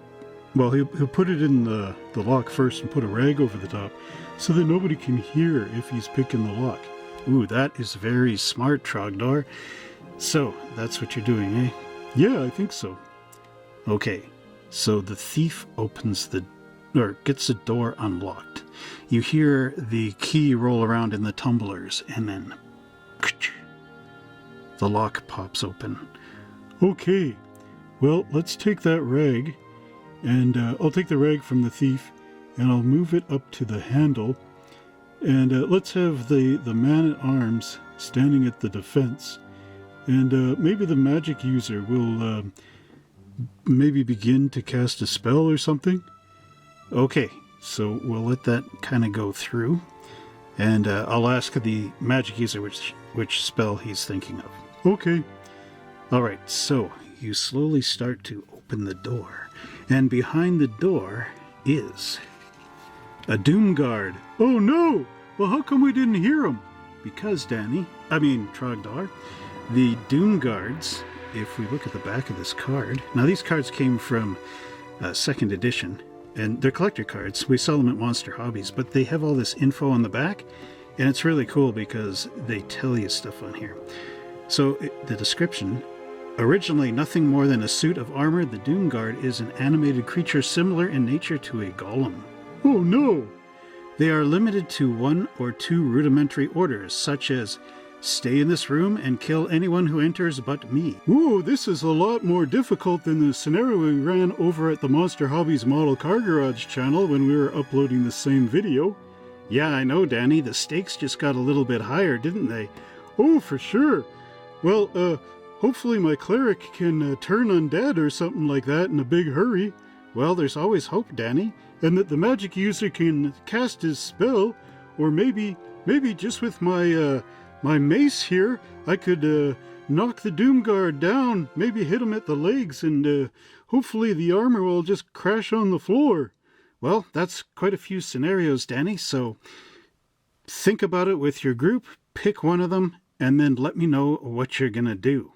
well, he'll put it in the lock first and put a rag over the top so that nobody can hear if he's picking the lock. Ooh, that is very smart, Trogdor. So, that's what you're doing, eh? Yeah, I think so. Okay, so the thief gets the door unlocked. You hear the key roll around in the tumblers, and then the lock pops open. Okay, well, let's take that rag, and I'll take the rag from the thief, and I'll move it up to the handle, and let's have the man-at-arms standing at the defense. And maybe the magic user will maybe begin to cast a spell or something. Okay, so we'll let that kind of go through. And I'll ask the magic user which spell he's thinking of. Okay. Alright, so you slowly start to open the door. And behind the door is a Doom Guard. Oh no! Well, how come we didn't hear him? Because, Trogdor, the Doom Guards, if we look at the back of this card, now these cards came from 2nd edition, and they're collector cards. We sell them at Monster Hobbies, but they have all this info on the back, and it's really cool because they tell you stuff on here. So, the description, originally nothing more than a suit of armor, the Doom Guard is an animated creature similar in nature to a golem. Oh no! They are limited to 1 or 2 rudimentary orders, such as stay in this room and kill anyone who enters but me. Ooh, this is a lot more difficult than the scenario we ran over at the Monster Hobbies Model Car Garage channel when we were uploading the same video. Yeah, I know, Danny, the stakes just got a little bit higher, didn't they? Oh, for sure. Well, hopefully my cleric can turn undead or something like that in a big hurry. Well, there's always hope, Danny. And that the magic user can cast his spell, or maybe just with my mace here, I could knock the Doom Guard down, maybe hit him at the legs, and hopefully the armor will just crash on the floor. Well, that's quite a few scenarios, Danny, so think about it with your group, pick one of them, and then let me know what you're going to do.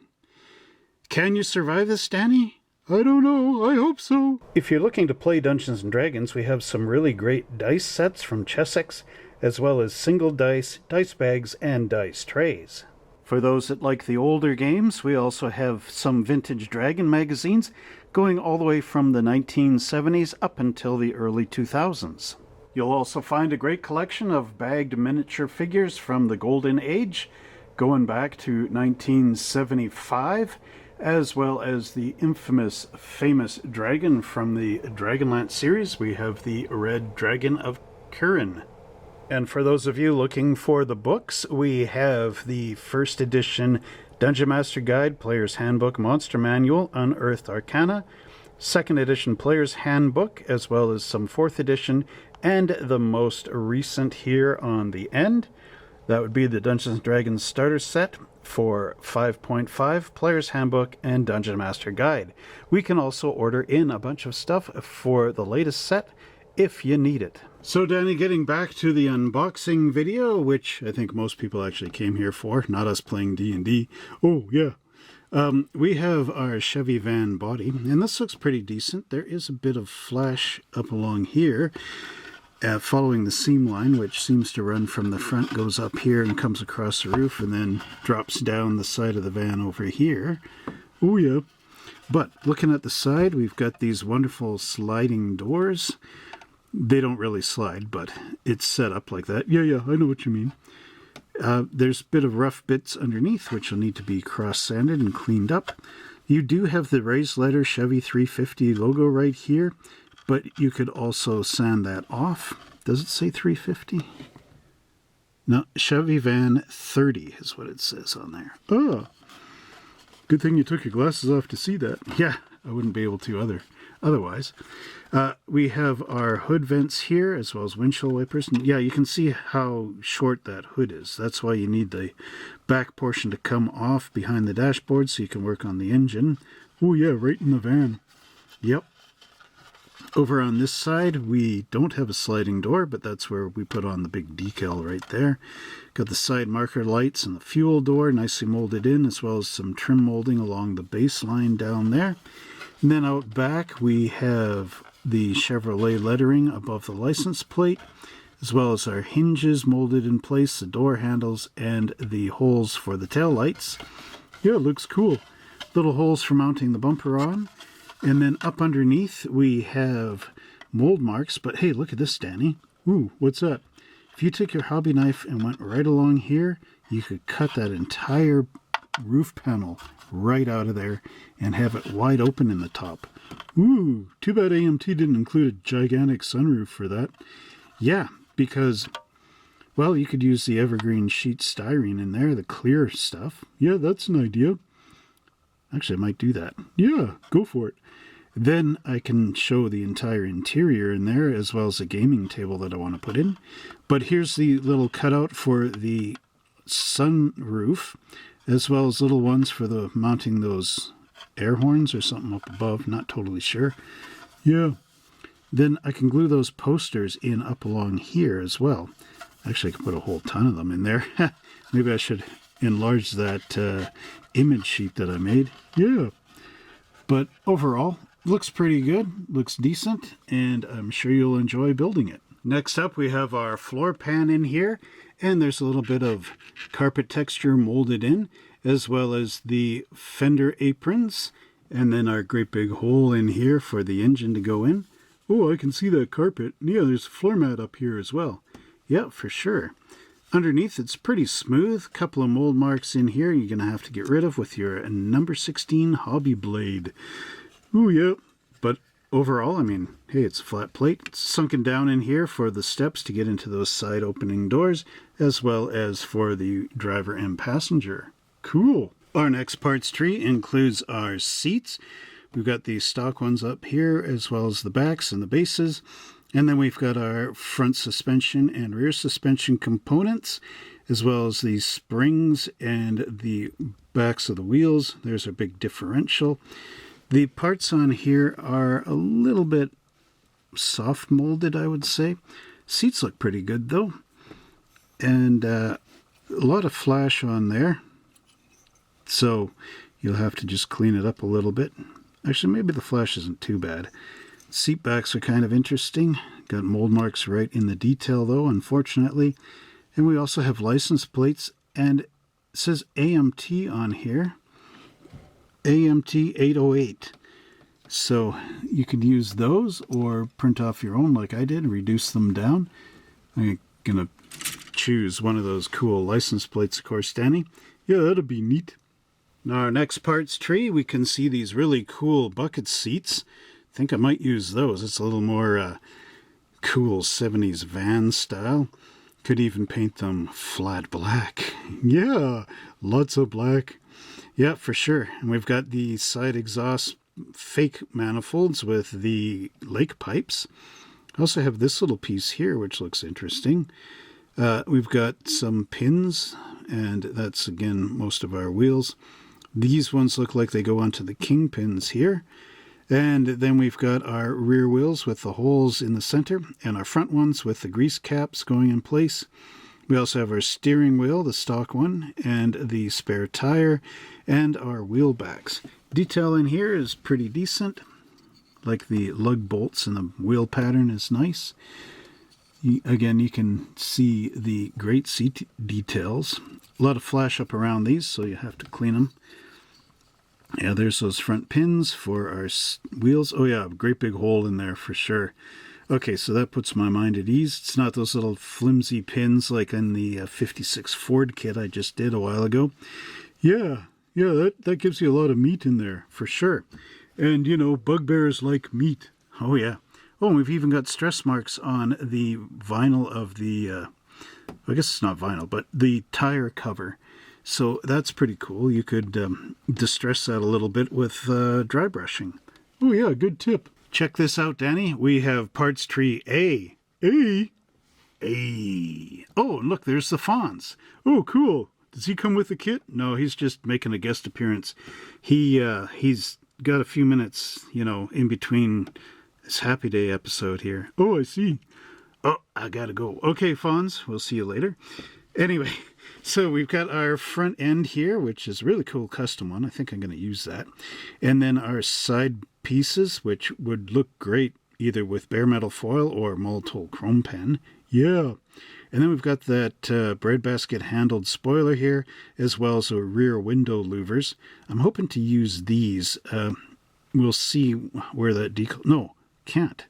Can you survive this, Danny? I don't know. I hope so. If you're looking to play Dungeons & Dragons, we have some really great dice sets from Chessex, as well as single dice, dice bags, and dice trays. For those that like the older games, we also have some vintage Dragon magazines going all the way from the 1970s up until the early 2000s. You'll also find a great collection of bagged miniature figures from the Golden Age, going back to 1975, as well as the infamous, famous dragon from the Dragonlance series. We have the Red Dragon of Kirin. And for those of you looking for the books, we have the first edition Dungeon Master Guide, Player's Handbook, Monster Manual, Unearthed Arcana, second edition Player's Handbook, as well as some fourth edition, and the most recent here on the end. That would be the Dungeons & Dragons Starter Set for 5.5, Player's Handbook, and Dungeon Master Guide. We can also order in a bunch of stuff for the latest set if you need it. So Danny, getting back to the unboxing video, which I think most people actually came here for, not us playing D&D. Oh, yeah. We have our Chevy van body, and this looks pretty decent. There is a bit of flash up along here, following the seam line, which seems to run from the front, goes up here and comes across the roof, and then drops down the side of the van over here. Oh, yeah. But looking at the side, we've got these wonderful sliding doors. They don't really slide, but it's set up like that. Yeah, I know what you mean. There's a bit of rough bits underneath, which will need to be cross-sanded and cleaned up. You do have the raised letter Chevy 350 logo right here, but you could also sand that off. Does it say 350? No, Chevy Van 30 is what it says on there. Oh, good thing you took your glasses off to see that. Yeah, I wouldn't be able to otherwise. We have our hood vents here, as well as windshield wipers. And yeah, you can see how short that hood is. That's why you need the back portion to come off behind the dashboard so you can work on the engine. Oh yeah, right in the van. Yep. Over on this side, we don't have a sliding door, but that's where we put on the big decal right there. Got the side marker lights and the fuel door nicely molded in, as well as some trim molding along the base line down there. And then out back, we have the Chevrolet lettering above the license plate, as well as our hinges molded in place, the door handles, and the holes for the tail lights. Yeah, it looks cool. Little holes for mounting the bumper on. And then up underneath, we have mold marks. But hey, look at this, Danny. Ooh, what's that? If you took your hobby knife and went right along here, you could cut that entire roof panel right out of there and have it wide open in the top. Ooh, too bad AMT didn't include a gigantic sunroof for that. Yeah, because, well, you could use the evergreen sheet styrene in there, the clear stuff. Yeah, that's an idea. Actually, I might do that. Yeah, go for it. Then I can show the entire interior in there, as well as a gaming table that I want to put in. But here's the little cutout for the sunroof, as well as little ones for the mounting those air horns or something up above. Not totally sure. Yeah. Then I can glue those posters in up along here as well. Actually, I can put a whole ton of them in there. Maybe I should enlarge that image sheet that I made. Yeah. But overall, looks pretty good, looks decent, and I'm sure you'll enjoy building it. Next up, we have our floor pan in here, and there's a little bit of carpet texture molded in, as well as the fender aprons, and then our great big hole in here for the engine to go in. Oh, I can see that carpet. Yeah, there's a floor mat up here as well. Yeah, for sure. Underneath, it's pretty smooth. Couple of mold marks in here you're going to have to get rid of with your number 16 hobby blade. Ooh, yeah. But overall, I mean, hey, it's a flat plate. It's sunken down in here for the steps to get into those side opening doors, as well as for the driver and passenger. Cool. Our next parts tree includes our seats. We've got these stock ones up here, as well as the backs and the bases. And then we've got our front suspension and rear suspension components, as well as the springs and the backs of the wheels. There's our big differential. The parts on here are a little bit soft molded, I would say. Seats look pretty good though. and a lot of flash on there. So you'll have to just clean it up a little bit. Actually, maybe the flash isn't too bad. Seat backs are kind of interesting. Got mold marks right in the detail though, unfortunately. And we also have license plates, and it says AMT on here. AMT 808. So you could use those or print off your own like I did, reduce them down. I'm going to choose one of those cool license plates, of course, Danny. Yeah, that'll be neat. Now our next parts tree, we can see these really cool bucket seats. I think I might use those. It's a little more cool 70s van style. Could even paint them flat black. Yeah, lots of black. Yeah, for sure. And we've got the side exhaust fake manifolds with the lake pipes. I also have this little piece here, which looks interesting. We've got some pins, and that's, again, most of our wheels. These ones look like they go onto the king pins here. And then we've got our rear wheels with the holes in the center, and our front ones with the grease caps going in place. We also have our steering wheel, the stock one, and the spare tire, and our wheel backs. Detail in here is pretty decent. Like the lug bolts and the wheel pattern is nice. Again, you can see the great seat details. A lot of flash up around these, so you have to clean them. Yeah, there's those front pins for our wheels. Oh yeah, great big hole in there for sure. Okay, so that puts my mind at ease. It's not those little flimsy pins like in the 56 Ford kit I just did a while ago. Yeah, that gives you a lot of meat in there for sure. And, you know, bugbears like meat. Oh yeah. Oh, and we've even got stress marks on the vinyl of the, I guess it's not vinyl, but the tire cover. So that's pretty cool. You could distress that a little bit with dry brushing. Oh yeah, good tip. Check this out, Danny. We have parts tree A. A. Oh, and look, there's the Fonz. Oh, cool. Does he come with the kit? No, he's just making a guest appearance. He's got a few minutes, you know, in between this Happy Day episode here. Oh, I see. Oh, I gotta go. Okay, Fonz, we'll see you later. Anyway, so we've got our front end here, which is a really cool custom one. I think I'm going to use that. And then our side pieces, which would look great either with bare metal foil or Molotow chrome pen. Yeah. And then we've got that breadbasket handled spoiler here, as well as a rear window louvers. I'm hoping to use these. We'll see where that decal... No, can't.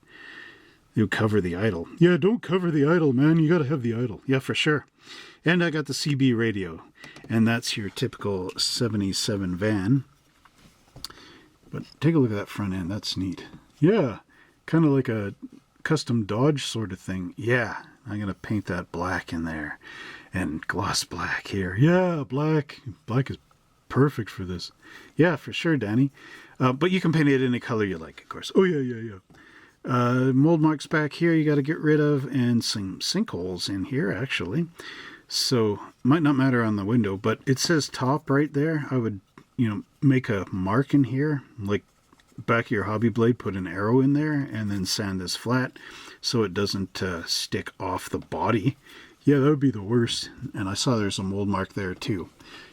You cover the idle. Yeah, don't cover the idle, man. You got to have the idle. Yeah, for sure. And I got the CB radio, and that's your typical 77 van. But take a look at that front end. That's neat. Yeah, kind of like a custom Dodge sort of thing. Yeah, I'm going to paint that black in there and gloss black here. Yeah, black. Black is perfect for this. Yeah, for sure, Danny. But you can paint it any color you like, of course. Oh, yeah. Mold marks back here you got to get rid of, and some sinkholes in here, actually. So, might not matter on the window, but it says top right there. I would, make a mark in here, like back of your hobby blade, put an arrow in there, and then sand this flat so it doesn't stick off the body. Yeah, that would be the worst. And I saw there's a mold mark there too.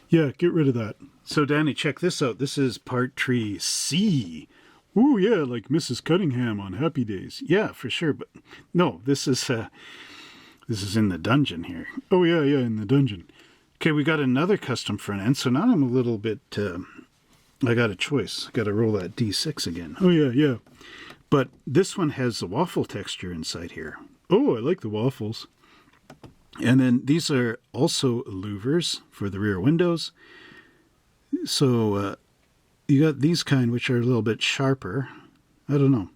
Yeah, get rid of that. So, Danny, check this out. This is part tree C. Ooh, yeah, like Mrs. Cunningham on Happy Days. Yeah, for sure. But no, this is in the dungeon here. Oh, yeah, in the dungeon. Okay, we got another custom front end. So now I'm a little bit, I got a choice. I got to roll that D6 again. Oh, yeah. But this one has the waffle texture inside here. Oh, I like the waffles. And then these are also louvers for the rear windows. So you got these kind, which are a little bit sharper. I don't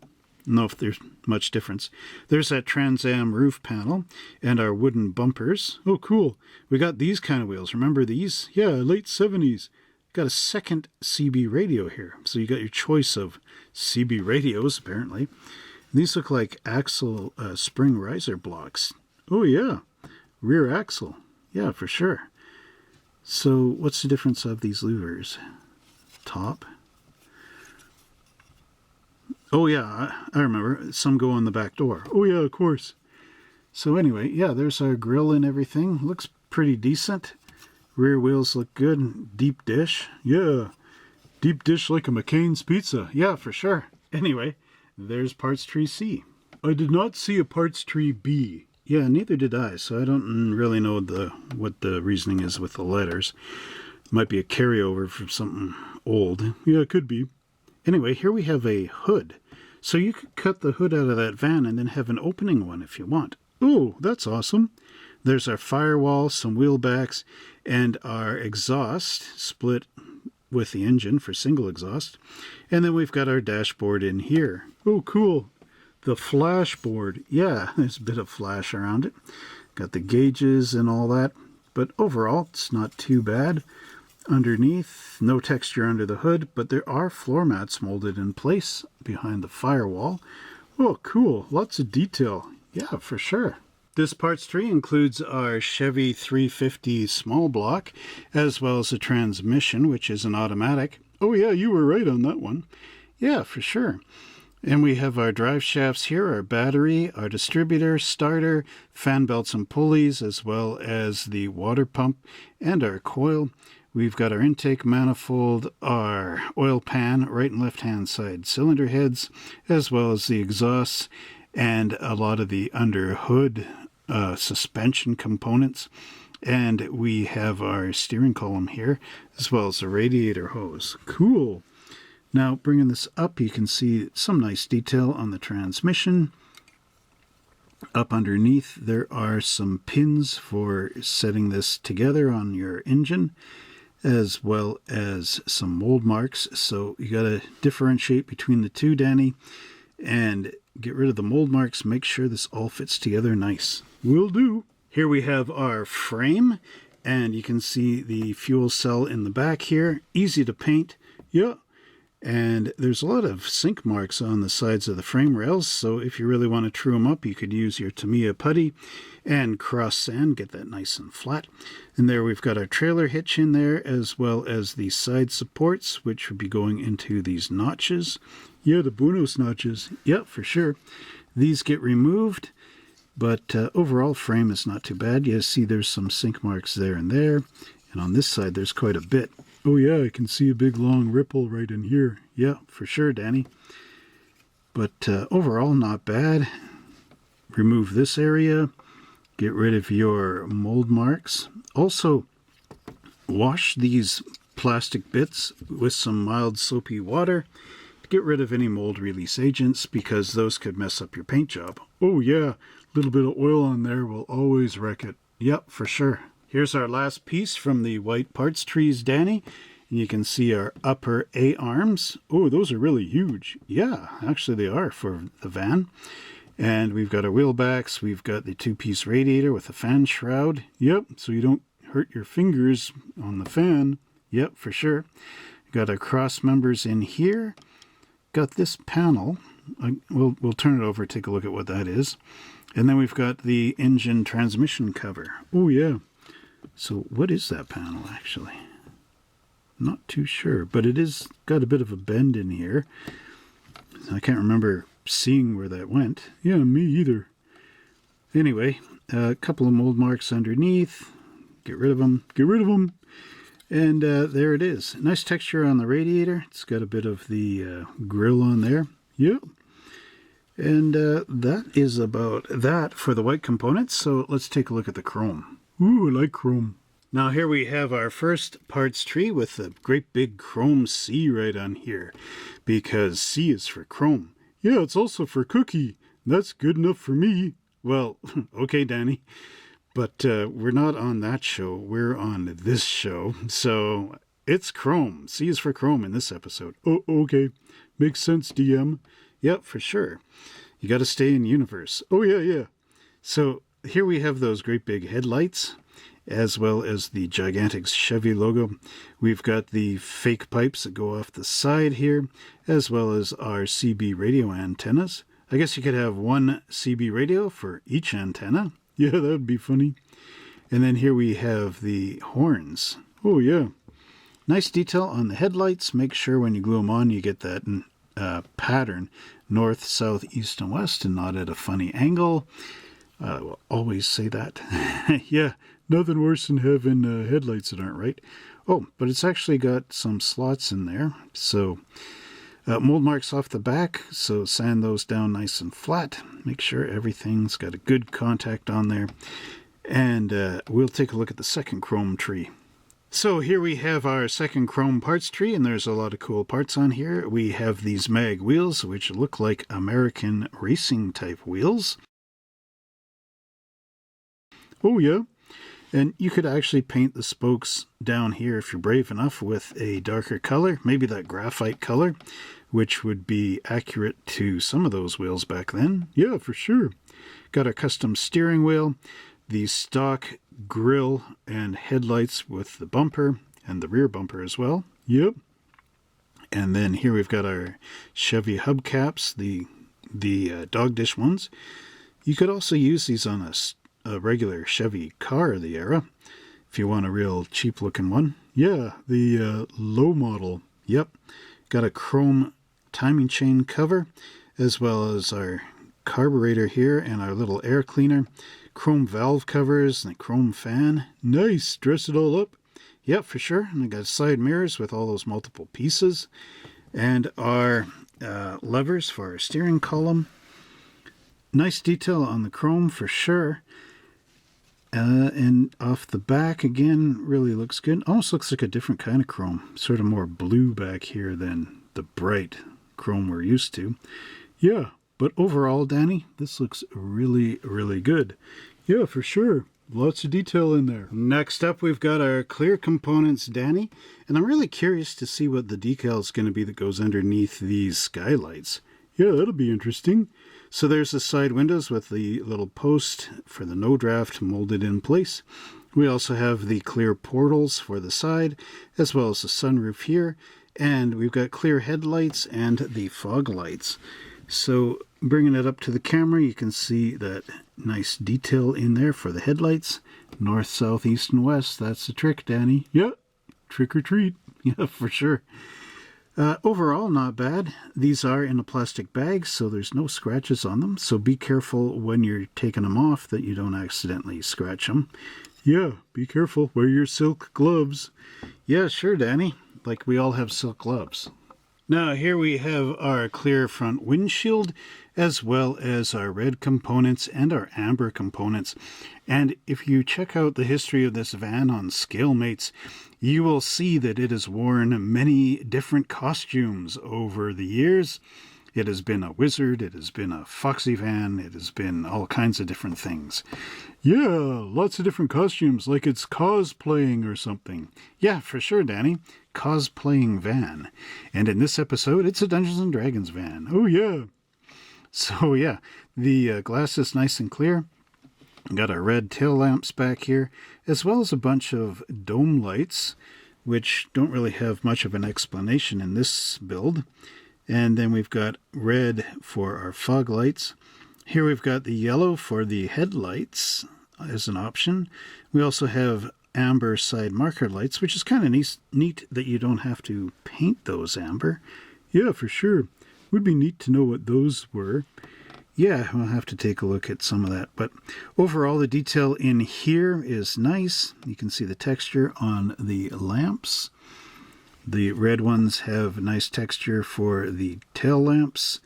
know if there's much difference. There's that Trans Am roof panel and our wooden bumpers. Oh, cool. We got these kind of wheels. Remember these? Yeah, late 70s. Got a second CB radio here. So you got your choice of CB radios, apparently. These look like axle spring riser blocks. Oh, yeah. Rear axle. Yeah, for sure. So what's the difference of these louvers? Top. Oh, yeah, I remember. Some go on the back door. Oh, yeah, of course. So anyway, yeah, there's our grill and everything. Looks pretty decent. Rear wheels look good. Deep dish. Yeah. Deep dish like a McCain's pizza. Yeah, for sure. Anyway, there's parts tree C. I did not see a parts tree B. Yeah, neither did I, so I don't really know what the reasoning is with the letters. Might be a carryover from something old. Yeah, it could be. Anyway, here we have a hood. So you could cut the hood out of that van and then have an opening one if you want. Oh, that's awesome. There's our firewall, some wheel backs, and our exhaust split with the engine for single exhaust. And then we've got our dashboard in here. Oh, cool. The flashboard. Yeah, there's a bit of flash around it. Got the gauges and all that. But overall, it's not too bad. Underneath, no texture under the hood, but there are floor mats molded in place behind the firewall. Oh, cool. Lots of detail. Yeah, for sure. This parts tree includes our Chevy 350 small block, as well as a transmission, which is an automatic. Oh yeah, you were right on that one. Yeah, for sure. And we have our drive shafts here, our battery, our distributor, starter, fan belts and pulleys, as well as the water pump and our coil. We've got our intake manifold, our oil pan, right and left hand side cylinder heads, as well as the exhausts and a lot of the under hood suspension components. And we have our steering column here, as well as the radiator hose. Cool. Now, bringing this up, you can see some nice detail on the transmission. Up underneath, there are some pins for setting this together on your engine, as well as some mold marks. So you got to differentiate between the two, Danny, and get rid of the mold marks. Make sure this all fits together nice. Will do. Here we have our frame, and you can see the fuel cell in the back here. Easy to paint. Yeah. And there's a lot of sink marks on the sides of the frame rails, so if you really want to true them up, you could use your Tamiya putty and cross sand, get that nice and flat. And there we've got our trailer hitch in there, as well as the side supports, which would be going into these notches. Yeah, the Buenos notches. Yeah, for sure. These get removed, but overall frame is not too bad. You see there's some sink marks there and there, and on this side there's quite a bit. Oh yeah, I can see a big long ripple right in here. Yeah, for sure, Danny. But overall, not bad. Remove this area. Get rid of your mold marks. Also, wash these plastic bits with some mild soapy water to get rid of any mold release agents, because those could mess up your paint job. Oh yeah, a little bit of oil on there will always wreck it. Yep, for sure. Here's our last piece from the white parts trees, Danny. And you can see our upper A-arms. Oh, those are really huge. Yeah, actually they are for the van. And we've got our wheel backs. We've got the two-piece radiator with a fan shroud. Yep, so you don't hurt your fingers on the fan. Yep, for sure. Got our cross members in here. Got this panel. We'll turn it over, take a look at what that is. And then we've got the engine transmission cover. Oh, yeah. So what is that panel, actually? Not too sure, but it is got a bit of a bend in here. I can't remember seeing where that went. Yeah, me either. Anyway, a couple of mold marks underneath. Get rid of them. Get rid of them. And there it is. Nice texture on the radiator. It's got a bit of the grill on there. Yep. And that is about that for the white components. So let's take a look at the chrome. Ooh, I like chrome. Now here we have our first parts tree with the great big chrome C right on here, because C is for chrome. Yeah, it's also for cookie. That's good enough for me. Well, okay, Danny, but we're not on that show. We're on this show, so it's chrome. C is for chrome in this episode. Oh, okay. Makes sense, DM. Yep, for sure. You got to stay in universe. Oh, yeah. So here we have those great big headlights, as well as the gigantic Chevy logo. We've got the fake pipes that go off the side here, as well as our CB radio antennas. I guess you could have one CB radio for each antenna. Yeah, that would be funny. And then here we have the horns. Oh, yeah. Nice detail on the headlights. Make sure when you glue them on, you get that pattern, north, south, east, and west, and not at a funny angle. I will always say that. Yeah, nothing worse than having headlights that aren't right. Oh, but it's actually got some slots in there. So mold marks off the back, so sand those down nice and flat. Make sure everything's got a good contact on there. And we'll take a look at the second chrome tree. So here we have our second chrome parts tree, and there's a lot of cool parts on here. We have these mag wheels, which look like American racing type wheels. Oh yeah, and you could actually paint the spokes down here if you're brave enough with a darker color, maybe that graphite color, which would be accurate to some of those wheels back then. Yeah, for sure. Got a custom steering wheel, the stock grille and headlights with the bumper and the rear bumper as well. Yep. And then here we've got our Chevy hubcaps, the dog dish ones. You could also use these on a regular Chevy car of the era if you want a real cheap looking one. Yeah, the low model. Yep. Got a chrome timing chain cover, as well as our carburetor here and our little air cleaner, chrome valve covers and a chrome fan. Nice. Dress it all up. Yep, for sure. And I got side mirrors with all those multiple pieces, and our levers for our steering column. Nice detail on the chrome for sure. And off the back again, really looks good. Almost looks like a different kind of chrome, sort of more blue back here than the bright chrome we're used to. Yeah, but overall, Danny, this looks really, really good. Yeah, for sure. Lots of detail in there. Next up, we've got our clear components, Danny, and I'm really curious to see what the decal is going to be that goes underneath these skylights. Yeah, that'll be interesting. So there's the side windows with the little post for the no draft molded in place. We also have the clear portals for the side, as well as the sunroof here. And we've got clear headlights and the fog lights. So bringing it up to the camera, you can see that nice detail in there for the headlights. North, south, east, and west. That's the trick, Danny. Yeah, trick or treat. Yeah, for sure. Overall, not bad. These are in a plastic bag, so there's no scratches on them. So be careful when you're taking them off that you don't accidentally scratch them. Yeah, be careful. Wear your silk gloves. Yeah, sure, Danny. Like we all have silk gloves. Now here we have our clear front windshield, as well as our red components and our amber components. And if you check out the history of this van on ScaleMates, you will see that it has worn many different costumes over the years. It has been a wizard, it has been a foxy van, it has been all kinds of different things. Yeah, lots of different costumes, like it's cosplaying or something. Yeah, for sure, Danny. Cosplaying van. And in this episode, it's a Dungeons and Dragons van. Oh, yeah. So, yeah, the glass is nice and clear. Got our red tail lamps back here, as well as a bunch of dome lights, which don't really have much of an explanation in this build. And then we've got red for our fog lights. Here we've got the yellow for the headlights as an option. We also have amber side marker lights, which is kind of neat that you don't have to paint those amber. Yeah, for sure. Would be neat to know what those were. Yeah, we'll have to take a look at some of that. But overall, the detail in here is nice. You can see the texture on the lamps. The red ones have nice texture for the tail lamps.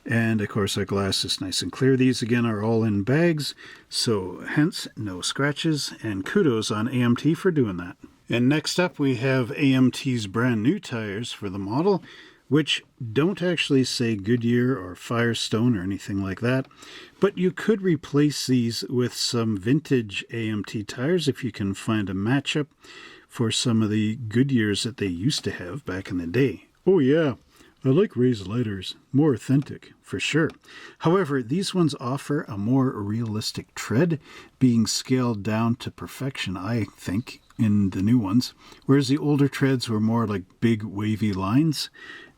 And, of course, our glass is nice and clear. These, again, are all in bags, so hence no scratches. And kudos on AMT for doing that. And next up, we have AMT's brand new tires for the model, which don't actually say Goodyear or Firestone or anything like that. But you could replace these with some vintage AMT tires if you can find a matchup for some of the Goodyears that they used to have back in the day. Oh yeah, I like raised lighters. More authentic, for sure. However, these ones offer a more realistic tread, being scaled down to perfection, I think, in the new ones. Whereas the older treads were more like big wavy lines.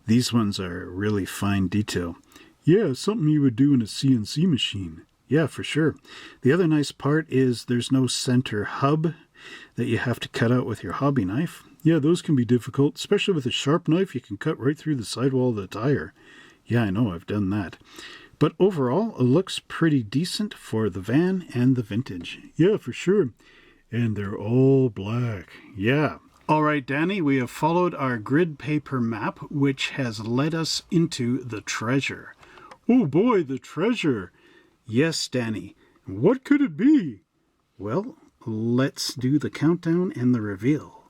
These ones are really fine detail. Yeah, something you would do in a CNC machine. Yeah, for sure. The other nice part is there's no center hub that you have to cut out with your hobby knife. Yeah, those can be difficult, especially with a sharp knife. You can cut right through the sidewall of the tire. Yeah, I know, I've done that. But overall, it looks pretty decent for the van and the vintage. Yeah, for sure. And they're all black. Yeah. All right, Danny, we have followed our grid paper map, which has led us into the treasure. Oh boy, the treasure. Yes, Danny. What could it be? Well, let's do the countdown and the reveal.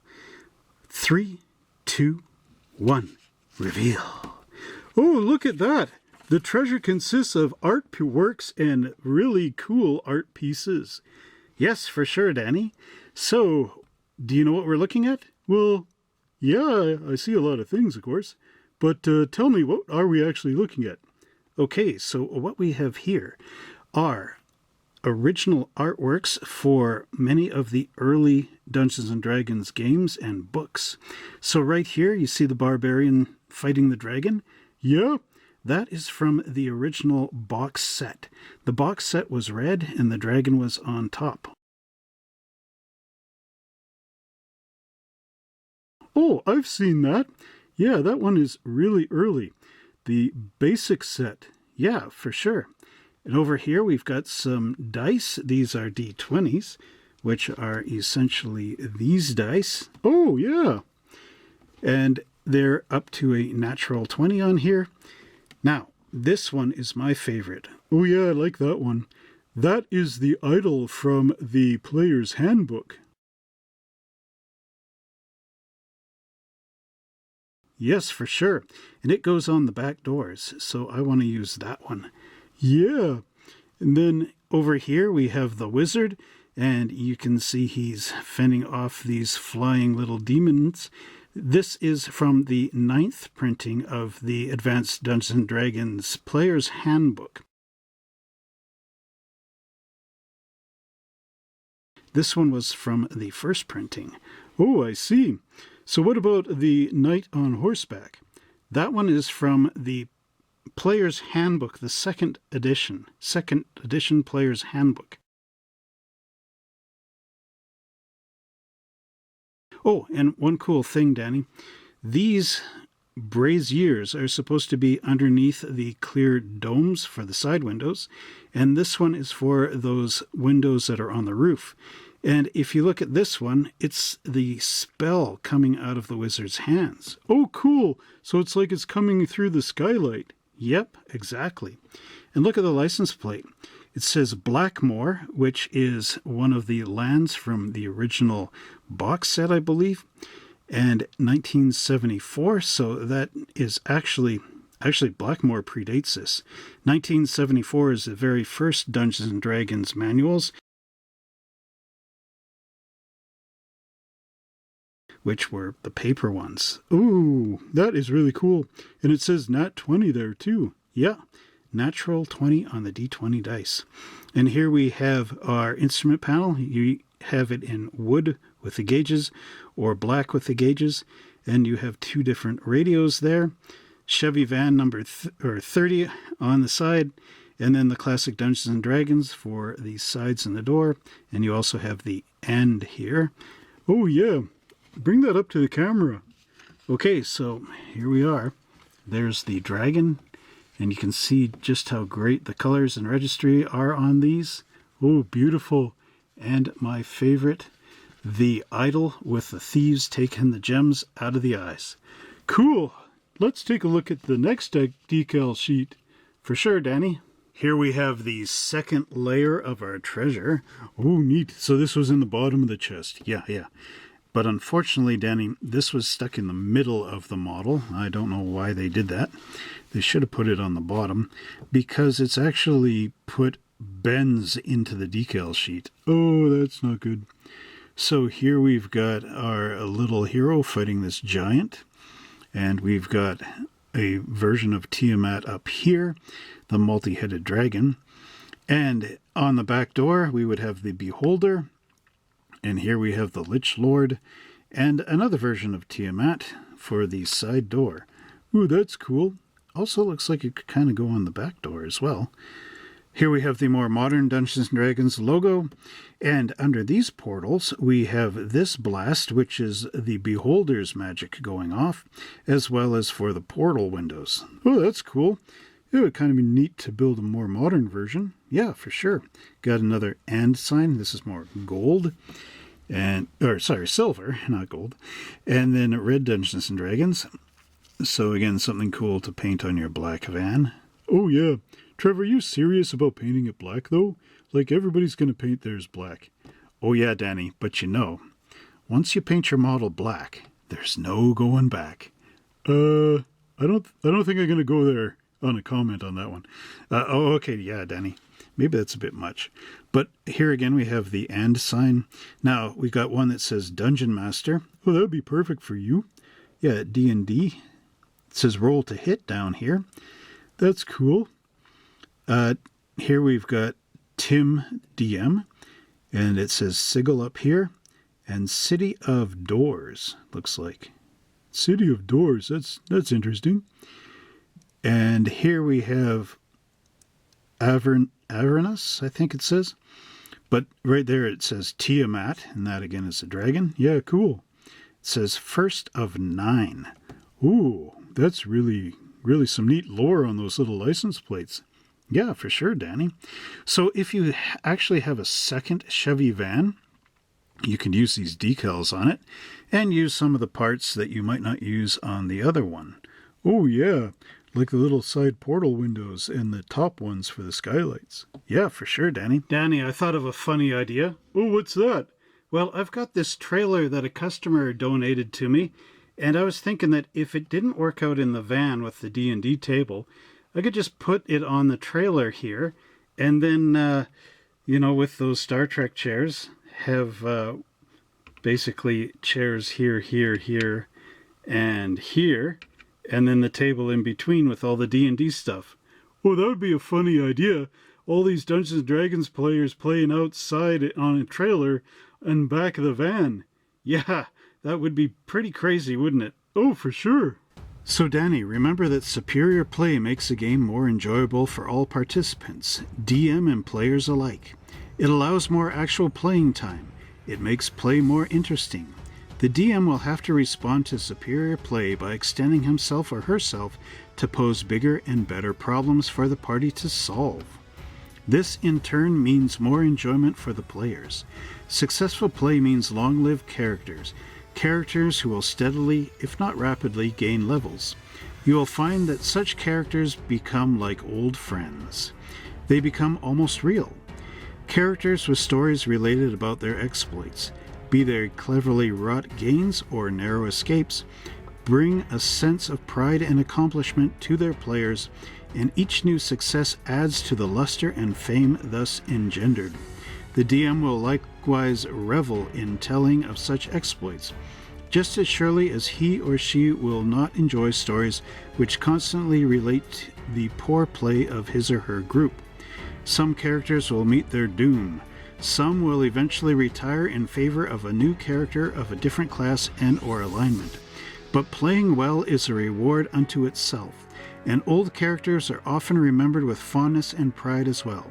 3, 2, 1. Reveal. Oh, look at that. The treasure consists of artworks and really cool art pieces. Yes, for sure, Danny. So, do you know what we're looking at? Well, yeah, I see a lot of things, of course. But tell me, what are we actually looking at? Okay, so what we have here are original artworks for many of the early Dungeons & Dragons games and books. So right here, you see the barbarian fighting the dragon? Yeah, that is from the original box set. The box set was red and the dragon was on top. Oh, I've seen that. Yeah, that one is really early. The basic set. Yeah, for sure. And over here we've got some dice. These are D20s, which are essentially these dice. Oh, yeah. And they're up to a natural 20 on here. Now, this one is my favorite. Oh, yeah, I like that one. That is the idol from the Player's Handbook. Yes, for sure. And it goes on the back doors, so I want to use that one. Yeah. And then over here we have the wizard, and you can see he's fending off these flying little demons. This is from the 9th printing of the Advanced Dungeons & Dragons Player's Handbook. This one was from the first printing. Oh, I see. So what about the Knight on Horseback? That one is from the Player's Handbook, the second edition Player's Handbook. Oh, and one cool thing, Danny. These braziers are supposed to be underneath the clear domes for the side windows, and this one is for those windows that are on the roof. And if you look at this one, it's the spell coming out of the wizard's hands. Oh, cool. So it's like it's coming through the skylight. Yep, exactly. And look at the license plate. It says Blackmore, which is one of the lands from the original box set, I believe, and 1974. So that is actually Blackmore predates this. 1974 is the very first Dungeons & Dragons manuals, which were the paper ones. Ooh, that is really cool. And it says Nat 20 there too. Yeah, natural 20 on the D20 dice. And here we have our instrument panel. You have it in wood with the gauges or black with the gauges. And you have two different radios there. Chevy van number 30 on the side. And then the classic Dungeons & Dragons for the sides and the door. And you also have the end here. Oh yeah. Bring that up to the camera. Okay, so here we are. There's the dragon, and you can see just how great the colors and registry are on these. Oh, beautiful. And my favorite, the idol with the thieves taking the gems out of the eyes. Cool. Let's take a look at the next decal sheet. For sure, Danny. Here we have the second layer of our treasure. Oh, neat. So this was in the bottom of the chest. Yeah. But unfortunately, Danny, this was stuck in the middle of the model. I don't know why they did that. They should have put it on the bottom because it's actually put bends into the decal sheet. Oh, that's not good. So here we've got our little hero fighting this giant. And we've got a version of Tiamat up here, the multi-headed dragon. And on the back door, we would have the Beholder. And here we have the Lich Lord and another version of Tiamat for the side door. Ooh, that's cool. Also looks like it could kind of go on the back door as well. Here we have the more modern Dungeons & Dragons logo. And under these portals, we have this blast, which is the Beholder's magic going off, as well as for the portal windows. Oh, that's cool. It would kind of be neat to build a more modern version. Yeah, for sure. Got another and sign. This is more gold. Silver, not gold. And then red Dungeons and Dragons. So again, something cool to paint on your black van. Oh yeah. Trevor, are you serious about painting it black though? Like everybody's going to paint theirs black. Oh yeah, Danny, but you know, once you paint your model black, there's no going back. I don't think I'm going to go there on a comment on that one. Okay, yeah, Danny. Maybe that's a bit much. But here again we have the and sign. Now, we got one that says Dungeon Master. Oh, that would be perfect for you. Yeah, D&D. It says roll to hit down here. That's cool. Here we've got Tim DM. And it says Sigil up here. And City of Doors, looks like. City of Doors, that's interesting. And here we have Avernus, I think it says. But right there it says Tiamat, and that again is a dragon. Yeah, cool. It says First of 9. Ooh, that's really some neat lore on those little license plates. Yeah, for sure, Danny. So if you actually have a second Chevy van, you can use these decals on it and use some of the parts that you might not use on the other one. Oh, yeah, like the little side portal windows and the top ones for the skylights. Yeah, for sure, Danny. Danny, I thought of a funny idea. Oh, what's that? Well, I've got this trailer that a customer donated to me, and I was thinking that if it didn't work out in the van with the D&D table, I could just put it on the trailer here, and then, with those Star Trek chairs, have basically chairs here, and here, and then the table in between with all the D&D stuff. Oh, that would be a funny idea. All these Dungeons & Dragons players playing outside on a trailer and back of the van. Yeah, that would be pretty crazy, wouldn't it? Oh, for sure. So Danny, remember that superior play makes a game more enjoyable for all participants, DM and players alike. It allows more actual playing time. It makes play more interesting. The DM will have to respond to superior play by extending himself or herself to pose bigger and better problems for the party to solve. This in turn means more enjoyment for the players. Successful play means long-lived characters who will steadily, if not rapidly, gain levels. You will find that such characters become like old friends. They become almost real. Characters with stories related about their exploits, be they cleverly wrought gains or narrow escapes, bring a sense of pride and accomplishment to their players, and each new success adds to the luster and fame thus engendered. The DM will likewise revel in telling of such exploits, just as surely as he or she will not enjoy stories which constantly relate the poor play of his or her group. Some characters will meet their doom. Some will eventually retire in favor of a new character of a different class and or alignment. But playing well is a reward unto itself, and old characters are often remembered with fondness and pride as well.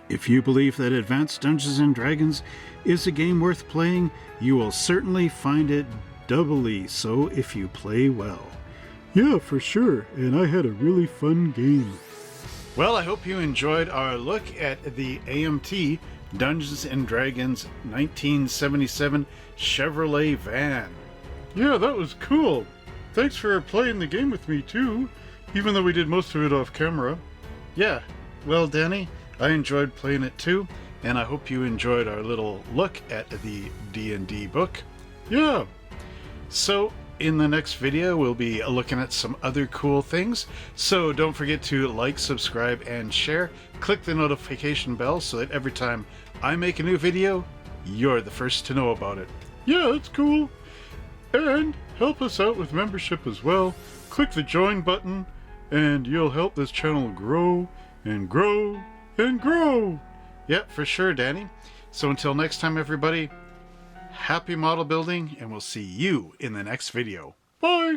If you believe that Advanced Dungeons & Dragons is a game worth playing, you will certainly find it doubly so if you play well. Yeah, for sure, and I had a really fun game. Well, I hope you enjoyed our look at the AMT Dungeons & Dragons 1977 Chevrolet van. Yeah, that was cool. Thanks for playing the game with me too, even though we did most of it off camera. Yeah, well, Danny, I enjoyed playing it too, and I hope you enjoyed our little look at the D&D book. Yeah. So, in the next video, we'll be looking at some other cool things. So don't forget to like, subscribe, and share. Click the notification bell so that every time I make a new video, you're the first to know about it. Yeah, that's cool. And help us out with membership as well. Click the join button, and you'll help this channel grow and grow and grow. Yeah, for sure, Danny. So until next time, everybody, happy model building, and we'll see you in the next video. Bye!